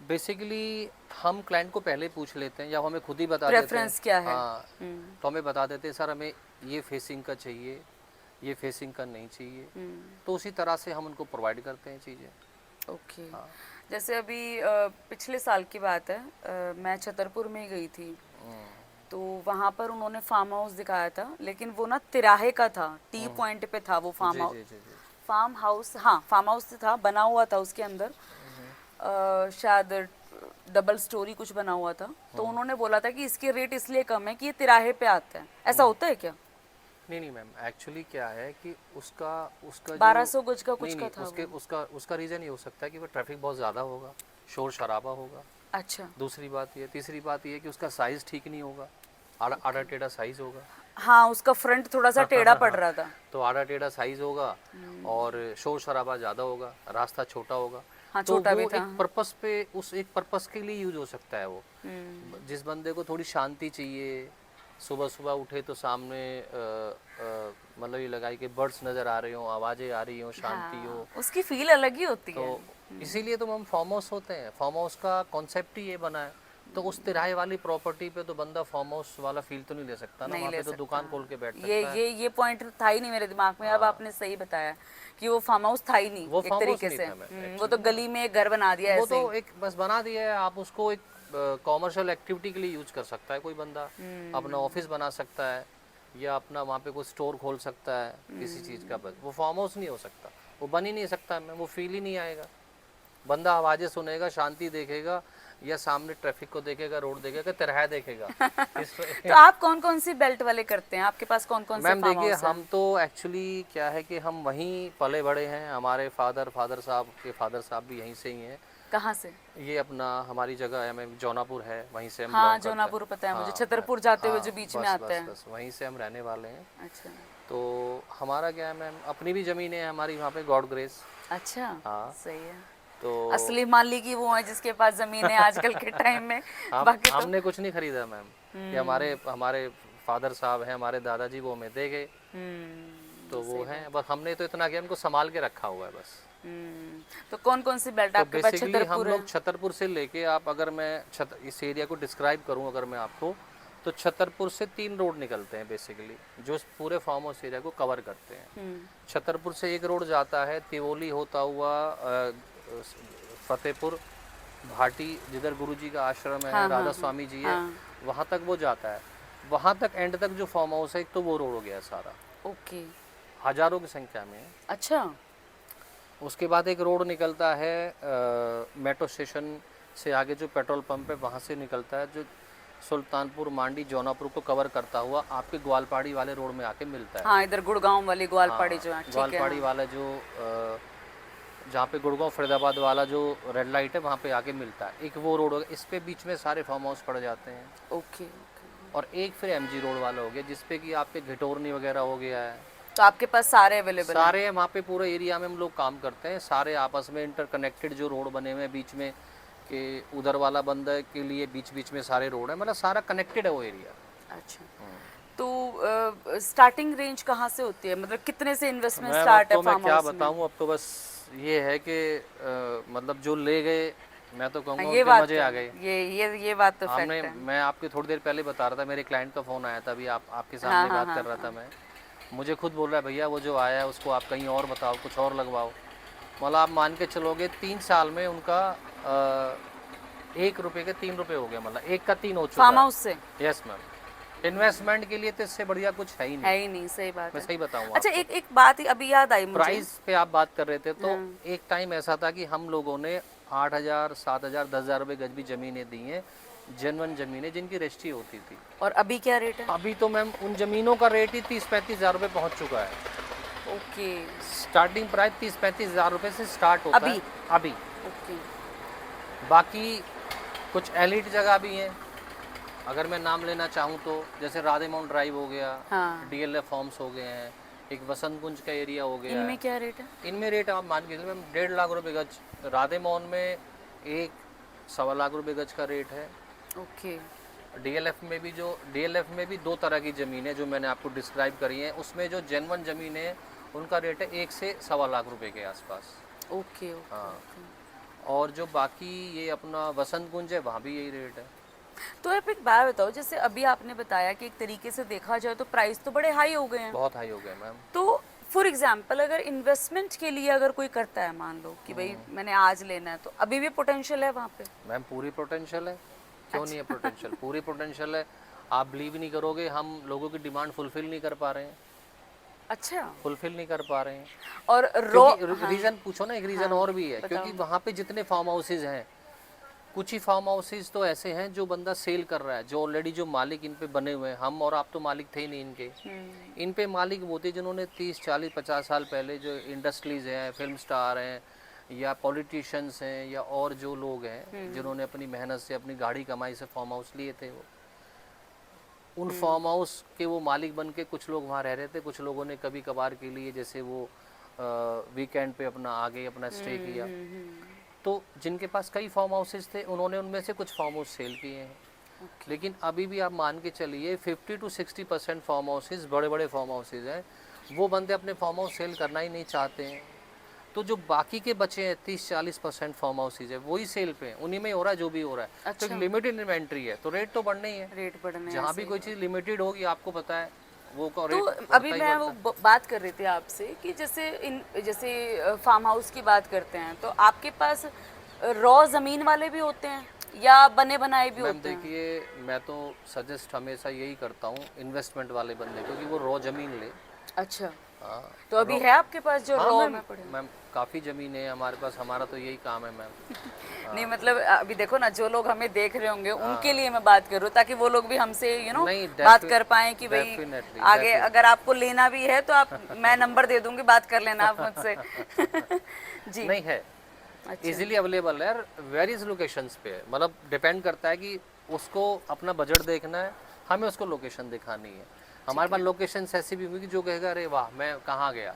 बेसिकली हम क्लाइंट को पहले पूछ लेते हैं या हमें खुद ही बता देते हैं प्रेफरेंस क्या है। हाँ, तो हमें बता देते हैं सर हमें ये फेसिंग का चाहिए, ये फेसिंग का नहीं चाहिए, तो उसी तरह से हम उनको प्रोवाइड करते हैं चीज़ें। ओके। जैसे अभी पिछले साल की बात है, मैं छतरपुर में गई थी, तो वहाँ पर उन्होंने फार्म हाउस दिखाया था, लेकिन वो ना तिराहे का था, टी पॉइंट पे था वो फार्म हाउस। फार्म हाउस, हाँ फार्म हाउस था, बना हुआ था उसके अंदर शायद डबल स्टोरी कुछ बना हुआ था। तो उन्होंने बोला था कि इसके रेट इसलिए कम है कि ये तिराहे पे आता है। ऐसा होता है क्या? नहीं मैम, एक्चुअली क्या है कि उसका 1200 गज का कुछ का था उसका रीज़न ये हो सकता है कि वो ट्रैफिक बहुत ज़्यादा होगा, शोर शराबा होगा। अच्छा। दूसरी बात ये, तीसरी बात ये कि उसका साइज़ ठीक नहीं होगा। आड़ा टेढ़ा साइज होगा, हाँ, उसका फ्रंट थोड़ा सा टेढ़ा पड़ रहा था। तो आड़ा टेढ़ा साइज होगा और शोर शराबा ज़्यादा होगा, रास्ता छोटा होगा। हाँ, तो छोटा भी वो था। एक पर्पस पे, उस एक पर्पस के लिए यूज हो सकता है वो। हम्म, जिस बंदे को थोड़ी शांति चाहिए, सुबह सुबह उठे तो सामने मतलब ये लगाई कि बर्ड्स नज़र आ रहे हो, आवाज़ें आ रही हो, शांति हो, हाँ, उसकी फील अलग ही होती है। तो इसीलिए तो हम फार्म हाउस होते हैं। फार्म हाउस का कॉन्सेप्ट ही ये बना है। तो उस तिराहे वाली प्रॉपर्टी पे तो बंदा फार्म हाउस वाला फील तो नहीं ले सकता ना, नहीं वहाँ ले पे तो सकता। दुकान खोल के बैठ ये सकता है। ये पॉइंट था ही नहीं मेरे दिमाग में, अब आपने सही बताया कि वो फार्म हाउस था ही नहीं वो एक फार्म हाउस तरीके नहीं से। था मैम, वो तो गली में एक घर बना दिया वो ऐसे ही। तो एक बस बना दिया है। आप उसको एक कॉमर्शियल एक्टिविटी के लिए यूज कर सकता है कोई बंदा, अपना ऑफिस बना सकता है या अपना वहाँ पे कोई स्टोर खोल सकता है किसी चीज़ का। बस वो फार्म हाउस नहीं हो सकता, वो बन ही नहीं सकता मैम, वो फील ही नहीं आएगा। बंदा आवाज़ें सुनेगा, शांति देखेगा, या सामने ट्रैफिक को देखेगा, रोड देखेगा, तिरहा देखेगा। तो आप कौन कौन सी बेल्ट वाले करते हैं? आपके पास कौन कौन से मैम फार्म देखिए, हाउस हैं? हम तो एक्चुअली क्या है कि हम वहीं पले बड़े हैं। हमारे फादर साहब के फादर साहब भी यहीं से ही हैं। कहाँ से? ये अपना हमारी जगह है मैम, जौनापुर है, वहीं से हम हाँ, belong करते हैं। जौनापुर पता है मुझे, हाँ, छतरपुर जाते हुए हाँ, जो बीच बस में आता बस है। बस वहीं से हम रहने वाले हैं। अच्छा तो हमारा क्या है मैम, अपनी भी ज़मीनें हैं हमारी वहाँ पे, गॉड ग्रेस। अच्छा, हाँ, सही है। तो असली मालिक ही वो है जिसके पास जमीन है आजकल के टाइम में। बाकी तो हमने कुछ नहीं खरीदा मैम। ये हमारे हमारे फादर साहब हैं, हमारे दादाजी, वो हमें दे गए। तो वो हैं, बस हमने तो इतना किया, उनको संभाल के रखा हुआ है बस। तो कौन कौन सी बेल्ट तो आपके पास? बेसिकली हम छतरपुर है। लोग छतरपुर से लेके, आप अगर मैं इस एरिया को डिस्क्राइब करूं अगर मैं आपको, तो छतरपुर से 3 रोड निकलते हैं बेसिकली, जो इस पूरे फार्म हाउस एरिया को कवर करते हैं। छतरपुर से एक रोड जाता है तिवोली होता हुआ फतेहपुर भाटी, जिधर गुरुजी का आश्रम है, हाँ, राधा हाँ, स्वामी जी है, हाँ। वहाँ तक वो जाता है। वहाँ तक एंड तक जो फार्म हाउस है, एक तो वो रोड हो गया सारा, ओके, हजारों की संख्या में है। अच्छा। उसके बाद एक रोड निकलता है मेट्रो स्टेशन से आगे, जो पेट्रोल पंप है वहाँ से निकलता है, जो सुल्तानपुर, मांडी, जौनापुर को कवर करता हुआ आपके ग्वालपाड़ी वाले रोड में आके मिलता है। हाँ, इधर गुड़गांव वाली ग्वालपाड़ी हाँ, जो है, ठीक है। ग्वालपाड़ी वाला जो जहाँ पे गुड़गांव फरीदाबाद वाला जो रेड लाइट है, वहाँ पे आके मिलता है। एक वो रोड हो गया, इस पे बीच में सारे फार्म हाउस पड़ जाते हैं। Okay, okay. और एक फिर एमजी रोड वाला हो गया, जिसपे कि आपके घिटोरनी वगैरह हो गया है। तो आपके पास सारे अवेलेबल हैं? सारे वहाँ पे पूरे एरिया में हम लोग काम करते हैं, सारे आपस में इंटरकनेक्टेड जो रोड बने हुए हैं बीच में, कि उधर वाला बंदा के लिए बीच बीच में सारे रोड है, मतलब सारा कनेक्टेड है वो एरिया। अच्छा, तो स्टार्टिंग रेंज कहाँ से होती है? मतलब कितने से इन्वेस्टमेंट मैम अब स्टार्ट है तो मैं फार्म क्या हाउस में? बताऊँ, अब तो बस ये है कि मतलब जो ले गए, मैं तो कहूँगा ये उनके बात मजे तो- आ गए। ये बात तो हमने फैक्ट है। मैं आपकी थोड़ी देर पहले बता रहा था, मेरे क्लाइंट का फ़ोन आया था अभी, आपके सामने हाँ, बात कर रहा था मैं। मुझे खुद बोल रहा है, भैया वो जो आया है उसको आप कहीं और बताओ, कुछ और लगवाओ। मतलब आप मान के चलोगे 3 साल में उनका 1 रुपये के 3 रुपये हो गया, मतलब 1 का 3 हो चुका फार्म है। हाउस से? यस मैम, इन्वेस्टमेंट के लिए तो इससे बढ़िया कुछ है ही है नहीं। ही नहीं, सही बात मैं है। सही बताऊँ अच्छा, आपको। एक बात अभी याद आई मुझे। प्राइस पे आप बात कर रहे थे, तो एक टाइम ऐसा था कि हम लोगों ने 8,000, 7,000, 10,000 रुपये गज भी ज़मीनें दी हैं, जेन्युइन ज़मीनें जिनकी रजिस्ट्री होती थी। और अभी क्या रेट है? अभी तो मैम उन ज़मीनों का रेट ही 30-35 हज़ार रुपये पहुँच चुका है। ओके, स्टार्टिंग प्राइस 30-35 हज़ार रुपये से स्टार्ट होता अभी? है अभी। ओके। बाकी कुछ एलिट जगह भी हैं, अगर मैं नाम लेना चाहूँ तो, जैसे राधे माउंट ड्राइव हो गया, हाँ। DLF फॉर्म्स हो गए हैं, एक वसंत कुंज का एरिया हो गया इनमें है। क्या रेट है? इनमें रेट आप मान के चलिए मैम 1.5 लाख रुपए गज। राधे मोहन में 1-1.25 लाख रुपए गज का रेट है। ओके, DLF में भी 2 तरह की ज़मीन है जो मैंने आपको डिस्क्राइब करी है। उसमें जो जेन्युइन ज़मीन है उनका रेट है 1 से 1.25 लाख रुपए के आसपास। ओके, ओके, हाँ। ओके। और जो बाकी ये अपना वसंत कुंज है, वहाँ भी यही रेट है। तो आप एक बात बताओ, जैसे अभी आपने बताया कि एक तरीके से देखा जाए तो प्राइस तो बड़े हाई हो गए हैं। बहुत हाई हो गए मैम। तो फॉर एग्जाम्पल अगर इन्वेस्टमेंट के लिए अगर कोई करता है, मान लो कि भाई मैंने आज लेना है, तो अभी भी पोटेंशियल है वहाँ पे? मैम पूरी पोटेंशियल है, क्यों नहीं है पोटेंशियल? पूरी पोटेंशियल है। आप बिलीव नहीं करोगे, हम लोगों की डिमांड फुलफिल नहीं कर पा रहे हैं। अच्छा। फुलफिल नहीं कर पा रहे हैं। और रीज़न पूछो ना, एक रीज़न और भी है, क्योंकि वहाँ पे जितने फार्म हाउसेज हैं, कुछ ही फार्म हाउसेज तो ऐसे हैं जो बंदा सेल कर रहा है, जो ऑलरेडी जो मालिक इन पे बने हुए हैं। हम और आप तो मालिक थे ही नहीं इनके। इन पे मालिक वो थे जिन्होंने 30, 40, 50 साल पहले, जो इंडस्ट्रीज हैं, फिल्म स्टार हैं, या पॉलिटिशियंस हैं, या और जो लोग हैं जिन्होंने अपनी मेहनत से, अपनी गाड़ी कमाई से फार्म हाउस लिए थे, उन फार्म हाउस के वो मालिक बन के कुछ लोग वहाँ रह रहे थे, कुछ लोगों ने कभी कभार के लिए जैसे वो वीकेंड पे अपना आगे अपना स्टे किया। तो जिनके पास कई फार्म हाउसेज थे उन्होंने उनमें से कुछ फार्म हाउस सेल किए हैं। लेकिन अभी भी आप मान के चलिए 50 to 60% फार्म हाउसेज, बड़े बड़े फार्म हाउसेज हैं, वो बंदे अपने फार्म हाउस सेल करना ही नहीं चाहते हैं। तो जो बाकी के बचे हैं 30-40% फार्म हाउसेज है वही सेल पे हैं, उन्हीं में हो रहा है जो भी हो रहा है। अच्छा। तो लिमिटेड इन्वेंट्री है तो रेट तो बढ़ना ही है। रेट बढ़ने जहाँ भी ऐसे कोई ही। चीज़ लिमिटेड होगी आपको पता है वो का तो रेट अभी बढ़ता ही मैं वो बढ़ता है। बात कर रही थी आपसे कि जैसे फार्म हाउस की बात करते हैं तो आपके पास रॉ जमीन वाले भी होते हैं या बने बनाए भी मैम होते हैं? देखिए मैं तो सजेस्ट हमेशा यही करता हूँ इन्वेस्टमेंट वाले बंदे, क्योंकि वो रॉ जमीन ले। अच्छा, हाँ तो अभी है आपके पास जो हाँ रॉ मैम, में पड़े हैं? मैम काफ़ी ज़मीन है हमारे पास, हमारा तो यही काम है मैम। नहीं मतलब अभी देखो ना, जो लोग हमें देख रहे होंगे उनके लिए मैं बात कर रही हूँ ताकि वो लोग भी हमसे नहीं, बात कर पाएं कि भाई डेफिनेटली आगे अगर आपको लेना भी है तो आप, मैं नंबर दे दूंगी, बात कर लेना आप मुझसे। जी। नहीं है, अच्छा। इजीली अवेलेबल है, वेरियस लोकेशंस पे है। मतलब डिपेंड करता है कि उसको अपना बजट देखना है, हमें उसको लोकेशन दिखानी है। हमारे पास लोकेशंस ऐसी भी होंगी जो कहेगा अरे वाह मैं कहाँ गया,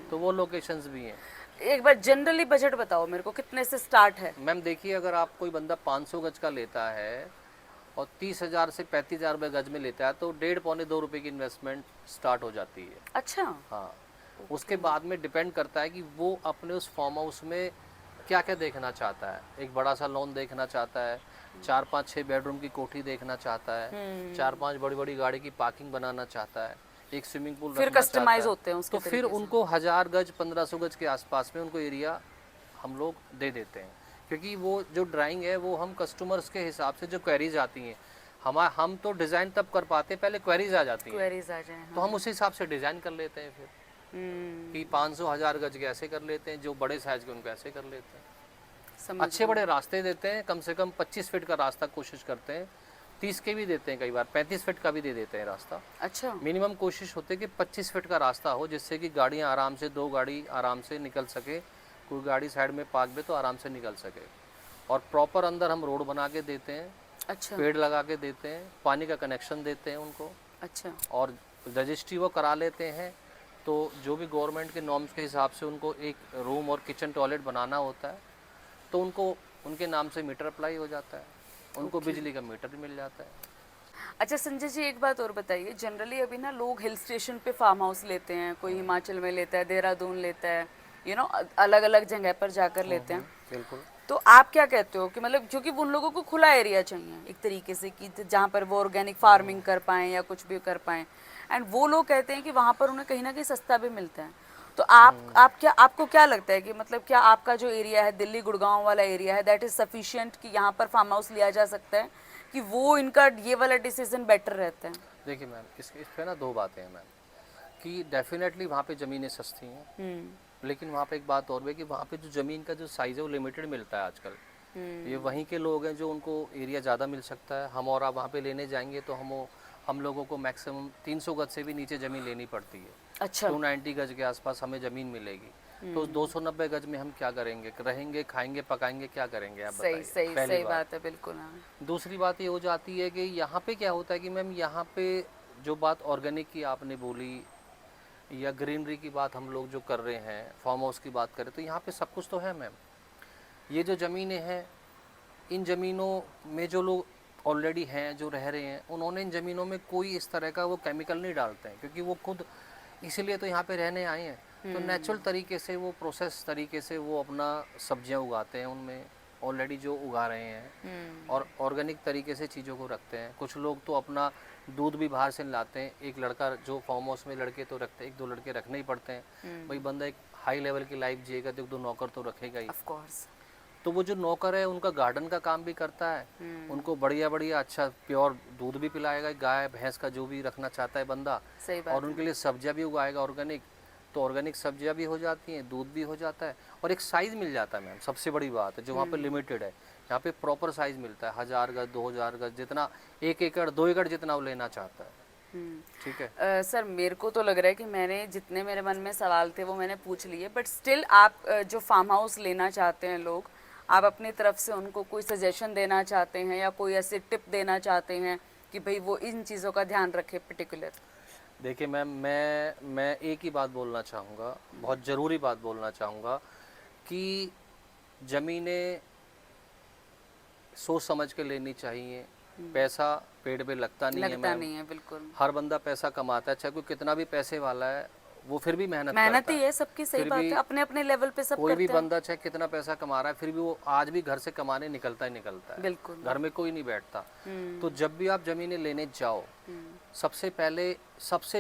तो वो लोकेशंस भी हैं। एक बार जनरली बजट बताओ मेरे को, कितने से स्टार्ट है? मैम देखिए अगर आप कोई बंदा 500 गज का लेता है और 30,000 से 35,000 रुपये गज में लेता है तो 1.5-2 रुपये की इन्वेस्टमेंट स्टार्ट हो जाती है। अच्छा। हाँ, उसके बाद में डिपेंड करता है कि वो अपने उस फार्म हाउस में क्या क्या देखना चाहता है। एक बड़ा सा लॉन देखना चाहता है, 4-5-6 बेडरूम की कोठी देखना चाहता है, 4-5 बड़ी बड़ी गाड़ी की पार्किंग बनाना चाहता है, एक स्विमिंग पूल फिर रखना कस्टमाइज चाहता है। होते हैं उसके तो फिर तरीके से। उनको 1000 गज 1500 गज के आसपास में उनको एरिया हम लोग दे देते हैं, क्योंकि वो जो ड्राइंग है वो हम कस्टमर्स के हिसाब से जो क्वेरीज आती हैं, हम तो डिज़ाइन तब कर पाते पहले क्वेरीज आ जाती हैं, क्वेरीज आ जाए। तो हम उस हिसाब से डिज़ाइन कर लेते हैं फिर कि 500-1000 गज के ऐसे कर लेते हैं, जो बड़े साइज के उनको ऐसे कर लेते हैं। समझ अच्छे बड़े रास्ते देते हैं, कम से कम 25 फीट का रास्ता कोशिश करते हैं, 30 के भी देते हैं, कई बार 35 फीट का भी दे देते हैं रास्ता। अच्छा। मिनिमम कोशिश होती है कि 25 फीट का रास्ता हो, जिससे कि गाड़ियाँ आराम से, 2 गाड़ी आराम से निकल सके, कोई गाड़ी साइड में पार्क भी तो आराम से निकल सके। और प्रॉपर अंदर हम रोड बना के देते हैं, अच्छा। पेड़ लगा के देते हैं, पानी का कनेक्शन देते हैं उनको, अच्छा। और रजिस्ट्री वो करा लेते हैं। तो जो भी गवर्नमेंट के नॉर्म्स के हिसाब से उनको एक रूम और किचन टॉयलेट बनाना होता है, तो उनको उनके नाम से मीटर अप्लाई हो जाता है, उनको बिजली का मीटर भी मिल जाता है। अच्छा संजय जी, एक बात और बताइए, जनरली अभी ना लोग हिल स्टेशन पे फार्म हाउस लेते हैं, कोई हिमाचल में लेता है, देहरादून लेता है, अलग अलग जगह पर जाकर लेते हैं। बिल्कुल। तो आप क्या कहते हो कि मतलब, क्योंकि उन लोगों को खुला एरिया चाहिए एक तरीके से कि जहाँ पर वो ऑर्गेनिक फार्मिंग कर पाएं या कुछ भी कर पाएं, एंड वो लोग कहते हैं कि वहाँ पर उन्हें कहीं ना कहीं सस्ता भी मिलता है। तो आपको क्या लगता है कि मतलब क्या आपका जो एरिया है, दिल्ली गुड़गांव वाला एरिया है, दैट इज़ सफिशिएंट कि यहाँ पर फार्म हाउस लिया जा सकता है, कि वो इनका ये वाला डिसीजन बेटर रहता है? देखिए मैम, इस पे ना 2 बातें हैं मैम, कि डेफिनेटली वहाँ पे ज़मीनें सस्ती हैं, लेकिन वहाँ पे एक बात और भी है कि वहाँ पे जो ज़मीन का जो साइज़ है वो लिमिटेड मिलता है आजकल। ये वहीं के लोग हैं जो उनको एरिया ज़्यादा मिल सकता है। हम और आप वहाँ पे लेने जाएंगे तो हम लोगों को मैक्सिमम 300 गज से भी नीचे ज़मीन लेनी पड़ती है। अच्छा। 290 गज के आसपास हमें ज़मीन मिलेगी। तो 290 गज में हम क्या करेंगे, रहेंगे, खाएंगे, पकाएंगे, क्या करेंगे आप बताइए? सही बात है, बिल्कुल। हाँ। दूसरी बात ये हो जाती है कि यहाँ पे क्या होता है कि मैम यहाँ पे जो बात ऑर्गेनिक की आपने बोली या ग्रीनरी की बात हम लोग जो कर रहे हैं, फार्म हाउस की बात करें, तो यहाँ पे सब कुछ तो है मैम। ये जो ज़मीनें हैं, इन ज़मीनों में जो लोग ऑलरेडी हैं, जो रह रहे हैं, उन्होंने इन ज़मीनों में कोई इस तरह का वो केमिकल नहीं डालते हैं, क्योंकि वो खुद इसीलिए तो यहाँ पे रहने आए हैं। तो नेचुरल तरीके से वो प्रोसेस तरीके से वो अपना सब्जियाँ उगाते हैं, उनमें ऑलरेडी जो उगा रहे हैं, और ऑर्गेनिक तरीके से चीज़ों को रखते हैं। कुछ लोग तो अपना दूध भी बाहर से लाते हैं। एक लड़का जो फार्म हाउस में लड़के तो रखते हैं, 1-2 लड़के रखने ही पड़ते हैं। भाई बंदा एक हाई लेवल की लाइफ जिएगा तो 1-2 नौकर तो रखेगा ही। Of course. तो वो जो नौकर है उनका गार्डन का काम भी करता है, उनको बढ़िया बढ़िया अच्छा प्योर दूध भी पिलाएगा, गाय भैंस का जो भी रखना चाहता है बंदा, सही बात और उनके लिए सब्जियां भी उगाएगा ऑर्गेनिक। तो ऑर्गेनिक सब्जियां भी हो जाती हैं, दूध भी हो जाता है, और एक साइज़ मिल जाता है मैम। सबसे बड़ी बात है जो वहाँ पे लिमिटेड है, यहाँ पे प्रॉपर साइज़ मिलता है, 1000 गज 2000 गज, जितना 1 एकड़ 2 एकड़ जितना वो लेना चाहता है। ठीक है सर, मेरे को तो लग रहा है कि मैंने जितने मेरे मन में सवाल थे वो मैंने पूछ लिए, बट स्टिल आप जो फार्म हाउस लेना चाहते हैं लोग, आप अपनी तरफ से उनको कोई सजेशन देना चाहते हैं या कोई ऐसे टिप देना चाहते हैं कि भाई वो इन चीज़ों का ध्यान रखे पर्टिकुलर? देखिए मैम, मैं एक ही बात बोलना चाहूँगा, बहुत ज़रूरी बात बोलना चाहूँगा कि ज़मीनें सोच समझ के लेनी चाहिए। पैसा पेड़ पे लगता नहीं है लगता मैम। नहीं है, बिल्कुल। हर बंदा पैसा कमाता है, चाहे कोई कितना भी पैसे वाला है, वो फिर भी मेहनत मेहनत करता ही है। है, सबकी सही फिर बात भी है, अपने अपने लेवल पे सब कोई भी करते हैं। बंदा चाहे कितना पैसा कमा रहा है, फिर भी वो आज भी घर से कमाने निकलता ही निकलता है। बिल्कुल। घर में कोई नहीं बैठता। हम्म। तो जब भी आप ज़मीनें लेने जाओ, सबसे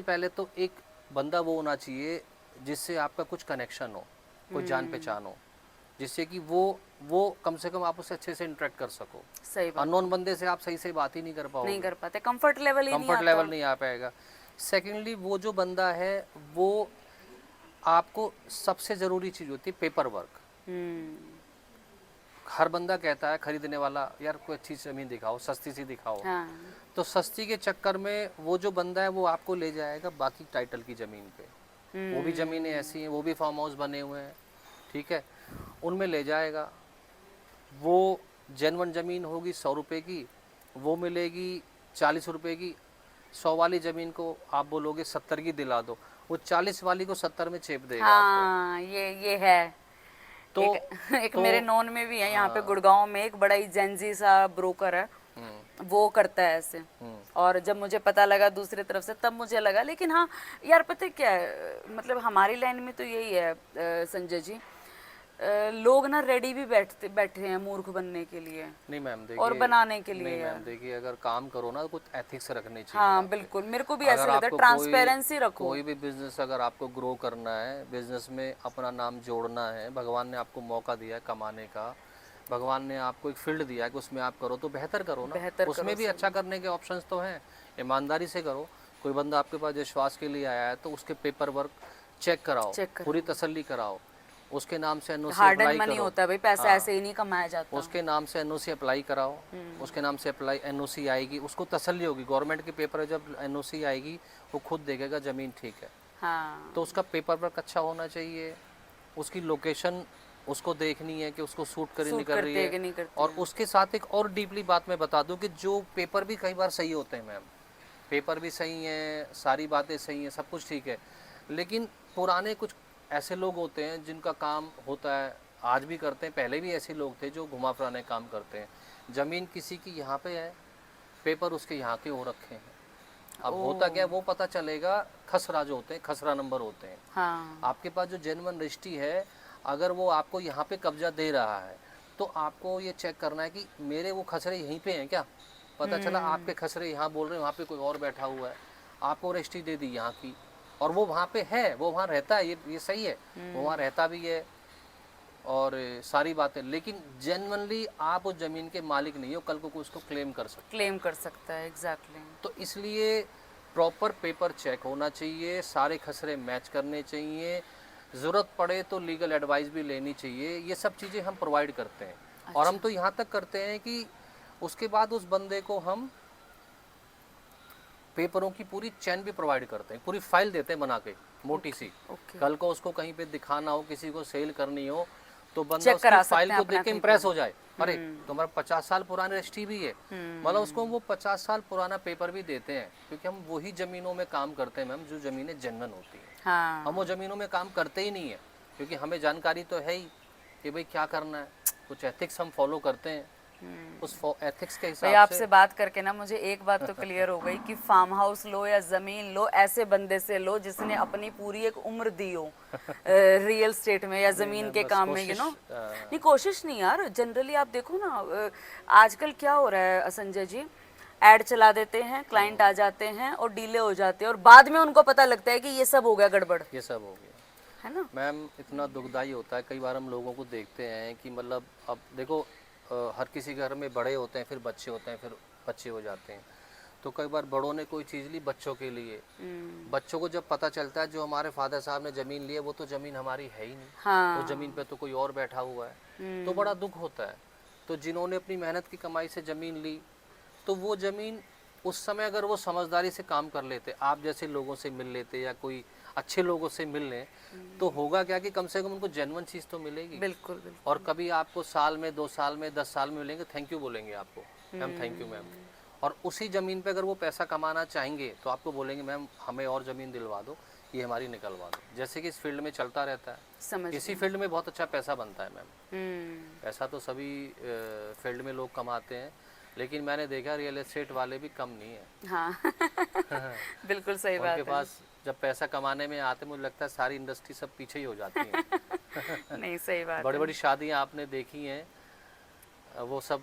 पहले तो एक बंदा वो होना चाहिए जिससे आपका कुछ कनेक्शन हो, कोई जान पहचान हो, जिससे कि वो कम से कम आप उससे अच्छे से इंटरेक्ट कर सको। सही बात। अननोन बंदे से आप सही से बात ही नहीं कर पाओगे, नहीं कर पाते, कंफर्ट लेवल ही नहीं कंफर्ट आता। लेवल नहीं आ पाएगा। सेकेंडली, वो जो बंदा है वो आपको सबसे ज़रूरी चीज़ होती है पेपर वर्क। हर बंदा कहता है खरीदने वाला, यार कोई अच्छी ज़मीन दिखाओ, सस्ती सी दिखाओ। हाँ। तो सस्ती के चक्कर में वो जो बंदा है वो आपको ले जाएगा बाकी टाइटल की ज़मीन पे। वो भी ज़मीनें ऐसी हैं, वो भी फार्म हाउस बने हुए हैं, ठीक है, उनमें ले जाएगा। वो जेन्युइन ज़मीन होगी 100 रुपये की, वो मिलेगी 40 रुपये की। 100 वाली ज़मीन को आप बोलोगे 70 की दिला दो, वो 40 वाली को 70 में चेप देगा आपको। हाँ, ये है। तो एक मेरे नॉन में भी है यहाँ पे गुड़गांव में, एक बड़ा ही जेंजी सा ब्रोकर है, वो करता है ऐसे। और जब मुझे पता लगा दूसरी तरफ से, तब मुझे लगा, लेकिन हाँ यार पता है क्या है, मतलब हमारी लाइन में तो यही है संजय जी, लोग ना रेडी भी बैठे हैं मूर्ख बनने के लिए। नहीं मैम, देखिए, और बनाने के लिए। नहीं मैम, देखिए, अगर काम करो ना, कुछ एथिक्स रखने चाहिए। हाँ बिल्कुल, मेरे को भी ऐसा अगर लगता है, आपको ट्रांसपेरेंसी रखो। कोई भी बिजनेस अगर आपको ग्रो करना है, बिजनेस में अपना नाम जोड़ना है, भगवान ने आपको मौका दिया है कमाने का, भगवान ने आपको एक फील्ड दिया है कि उसमें आप करो, तो बेहतर करो ना। बेहतर उसमें भी अच्छा करने के ऑप्शंस तो हैं, ईमानदारी से करो। कोई बंदा आपके पास विश्वास के लिए आया है तो उसके पेपर वर्क चेक कराओ, पूरी तसल्ली कराओ, उसके नाम से एनओसी अप्लाई मनी करो। होता है भाई, पैसा ऐसे ही नहीं कमाया जाता। उसके नाम से एनओसी अप्लाई कराओ, उसके नाम से एनओसी आएगी, उसको तसल्ली होगी। गवर्नमेंट के पेपर जब एनओसी आएगी, वो खुद देखेगा ज़मीन ठीक है। हाँ। तो उसका पेपर वर्क अच्छा होना चाहिए, उसकी लोकेशन उसको देखनी है कि उसको सूट कर नहीं कर रही है। और उसके साथ एक और डीपली बात मैं बता दूं कि जो पेपर भी कई बार सही होते हैं मैम, पेपर भी सही हैं, सारी बातें सही हैं, सब कुछ ठीक है, लेकिन पुराने कुछ ऐसे लोग होते हैं जिनका काम होता है, आज भी करते हैं, पहले भी ऐसे लोग थे जो घुमा फिराने काम करते हैं। ज़मीन किसी की यहाँ पे है, पेपर उसके यहाँ के हो रखे हैं। अब होता क्या, वो पता चलेगा, खसरा जो होते हैं, खसरा नंबर होते हैं। हाँ। आपके पास जो जेन्युइन रजिस्ट्री है, अगर वो आपको यहाँ पे कब्जा दे रहा है, तो आपको ये चेक करना है कि मेरे वो खसरे यहीं पे हैं क्या। पता चला आपके खसरे यहाँ बोल रहे हैं, वहाँ पे कोई और बैठा हुआ है, आपको रजिस्ट्री दे दी यहाँ की, और वो वहाँ पे है, वो वहाँ रहता है, ये सही है, वो वहाँ रहता भी है और सारी बातें, लेकिन जेन्युइनली आप उस ज़मीन के मालिक नहीं हो, कल को उसको क्लेम कर सकता है। एग्जैक्टली। तो इसलिए प्रॉपर पेपर चेक होना चाहिए, सारे खसरे मैच करने चाहिए, ज़रूरत पड़े तो लीगल एडवाइस भी लेनी चाहिए। ये सब चीज़ें हम प्रोवाइड करते हैं। अच्छा। और हम तो यहाँ तक करते हैं कि उसके बाद उस बंदे को हम पेपरों की पूरी चैन भी प्रोवाइड करते हैं, पूरी फाइल देते हैं बना के, मोटी सी। कल को उसको कहीं पे दिखाना हो, किसी को सेल करनी हो, तो बंदा उसकी फाइल को देख के इम्प्रेस हो जाए, अरे तुम्हारा 50 साल पुरानी रजिस्ट्री भी है, मतलब उसको वो 50 साल पुराना पेपर भी देते हैं, क्योंकि हम वही ज़मीनों में काम करते हैं मैम जो ज़मीनें जेन्युइन होती हैं। हाँ। हम वो ज़मीनों में काम करते ही नहीं है, क्योंकि हमें जानकारी तो है ही कि भाई क्या करना है, कुछ एथिक्स हम फॉलो करते हैं, उस एथिक्स के हिसाब से। आपसे बात करके ना मुझे एक बात तो क्लियर हो गई कि फार्म हाउस लो या जमीन लो, ऐसे बंदे से लो जिसने अपनी पूरी एक उम्र दी हो रियल स्टेट में या जमीन के काम में, यू नो। नहीं, कोशिश नहीं यार, जनरली आप देखो ना, आजकल क्या हो रहा है संजय जी, ऐड चला देते हैं, क्लाइंट आ जाते हैं और डीले हो जाते हैं, और बाद में उनको पता लगता है कि ये सब हो गया गड़बड़, ये सब हो गया, है ना मैम। इतना दुखदाई होता है, कई बार हम लोगों को देखते हैं कि मतलब, अब देखो, हर किसी घर में बड़े होते हैं, फिर बच्चे होते हैं, फिर बच्चे हो जाते हैं, तो कई बार बड़ों ने कोई चीज़ ली बच्चों के लिए, बच्चों को जब पता चलता है जो हमारे फादर साहब ने ज़मीन ली है, वो तो ज़मीन हमारी है ही नहीं। हाँ। उस ज़मीन पे तो कोई और बैठा हुआ है, तो बड़ा दुख होता है। तो जिन्होंने अपनी मेहनत की कमाई से ज़मीन ली, तो वो ज़मीन उस समय अगर वो समझदारी से काम कर लेते, आप जैसे लोगों से मिल लेते या कोई अच्छे लोगों से मिल लें, तो होगा क्या कि कम से कम उनको जेन्युइन चीज़ तो मिलेगी। बिल्कुल, बिल्कुल। और कभी आपको साल में, 2 साल में, 10 साल में मिलेंगे, थैंक यू बोलेंगे आपको, मैम थैंक यू मैम। और उसी ज़मीन पे अगर वो पैसा कमाना चाहेंगे तो आपको बोलेंगे मैम हमें और ज़मीन दिलवा दो, ये हमारी निकलवा दो। जैसे कि इस फील्ड में चलता रहता है, समझ इसी फील्ड में बहुत अच्छा पैसा बनता है मैम। हम्म। पैसा तो सभी फील्ड में लोग कमाते हैं, लेकिन मैंने देखा रियल एस्टेट वाले भी कम नहीं है। हाँ बिल्कुल सही बात उनके है। पास जब पैसा कमाने में आते मुझे लगता है सारी इंडस्ट्री सब पीछे ही हो जाती है। नहीं सही बात बड़ी है। बड़ी शादियां आपने देखी हैं, वो सब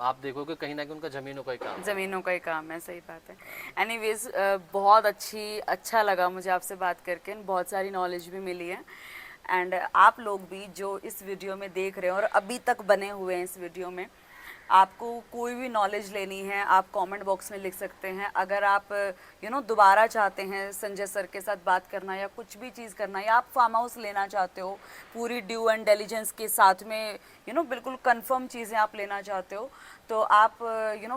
आप देखोगे कहीं ना कहीं उनका ज़मीनों का ही काम है। ज़मीनों का ही काम है, सही बात है। एनीवेज बहुत अच्छा लगा मुझे आपसे बात करके, बहुत सारी नॉलेज भी मिली है। एंड आप लोग भी जो इस वीडियो में देख रहे हैं और अभी तक बने हुए हैं इस वीडियो में, आपको कोई भी नॉलेज लेनी है आप कमेंट बॉक्स में लिख सकते हैं। अगर आप दोबारा चाहते हैं संजय सर के साथ बात करना या कुछ भी चीज़ करना, या आप फार्म हाउस लेना चाहते हो पूरी ड्यू एंड डिलीजेंस के साथ में, बिल्कुल कंफर्म चीज़ें आप लेना चाहते हो, तो आप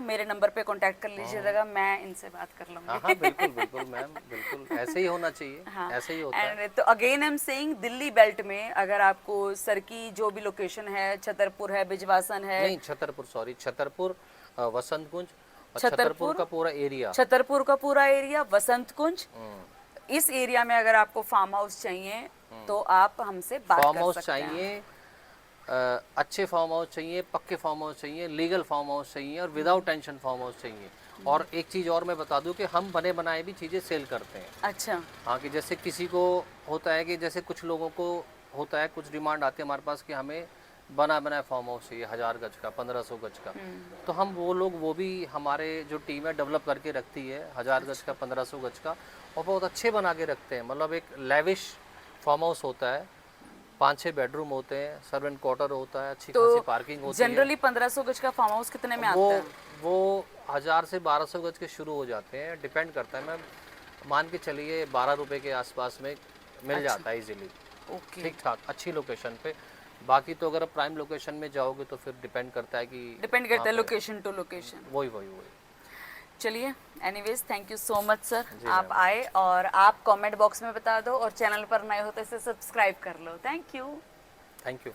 मेरे नंबर पे कांटेक्ट कर लीजिएगा, मैं इनसे बात कर हाँ लूँगी। बिल्कुल बिल्कुल मैम, बिल्कुल ऐसे ही होना चाहिए। हाँ, ऐसे ही होता है। एंड तो again I am saying Delhi belt में अगर आपको सर की जो भी लोकेशन है, छतरपुर है, बिजवासन है, नहीं छतरपुर, सॉरी छतरपुर, वसंत कुंज और छतरपुर छतरपुर का पूरा एरिया, छतरपुर का पूरा एरिया, वसंत कुंज, इस एरिया में अगर आपको फार्म हाउस चाहिए तो आप हमसे बात फार्म कर हाउस सकते हैं। चाहिए, अच्छे फार्म हाउस चाहिए, पक्के फार्म हाउस चाहिए, लीगल फार्म हाउस चाहिए और विदाउट टेंशन फार्म हाउस चाहिए। और एक चीज़ और मैं बता दूं कि हम बने बनाए भी चीज़ें सेल करते हैं। अच्छा। हाँ, कि जैसे किसी को होता है कि जैसे कुछ लोगों को होता है, कुछ डिमांड आती है हमारे पास कि हमें बना बनाया फार्म हाउस चाहिए 1000 गज का, 1500 गज का, तो हम वो भी हमारे जो टीम है डेवलप करके रखती है 1000 गज का, 1500 गज का, और बहुत अच्छे बना के रखते हैं। मतलब एक लेविश फार्म हाउस होता है, 5-6 बेडरूम होते हैं, सर्वेंट क्वार्टर होता है, अच्छी खासी पार्किंग होती है। जनरली 1500 गज का फार्म हाउस कितने में वो आता है? वो 1000 से 1200 गज के शुरू हो जाते हैं, डिपेंड करता है मैम। मान के चलिए 12 रुपए के आसपास में मिल जाता है इजीली, ओके, ठीक ठाक, अच्छी लोकेशन पे। बाकी तो अगर प्राइम लोकेशन में जाओगे तो फिर डिपेंड करता है कि डिपेंड करता है वहाँ पे- लोकेशन टू लोकेशन। वही चलिए, anyways thank you so much sir, जी आप मैम। आए और आप कमेंट बॉक्स में बता दो, और चैनल पर नए हो तो इसे सब्सक्राइब कर लो। Thank you. Thank you.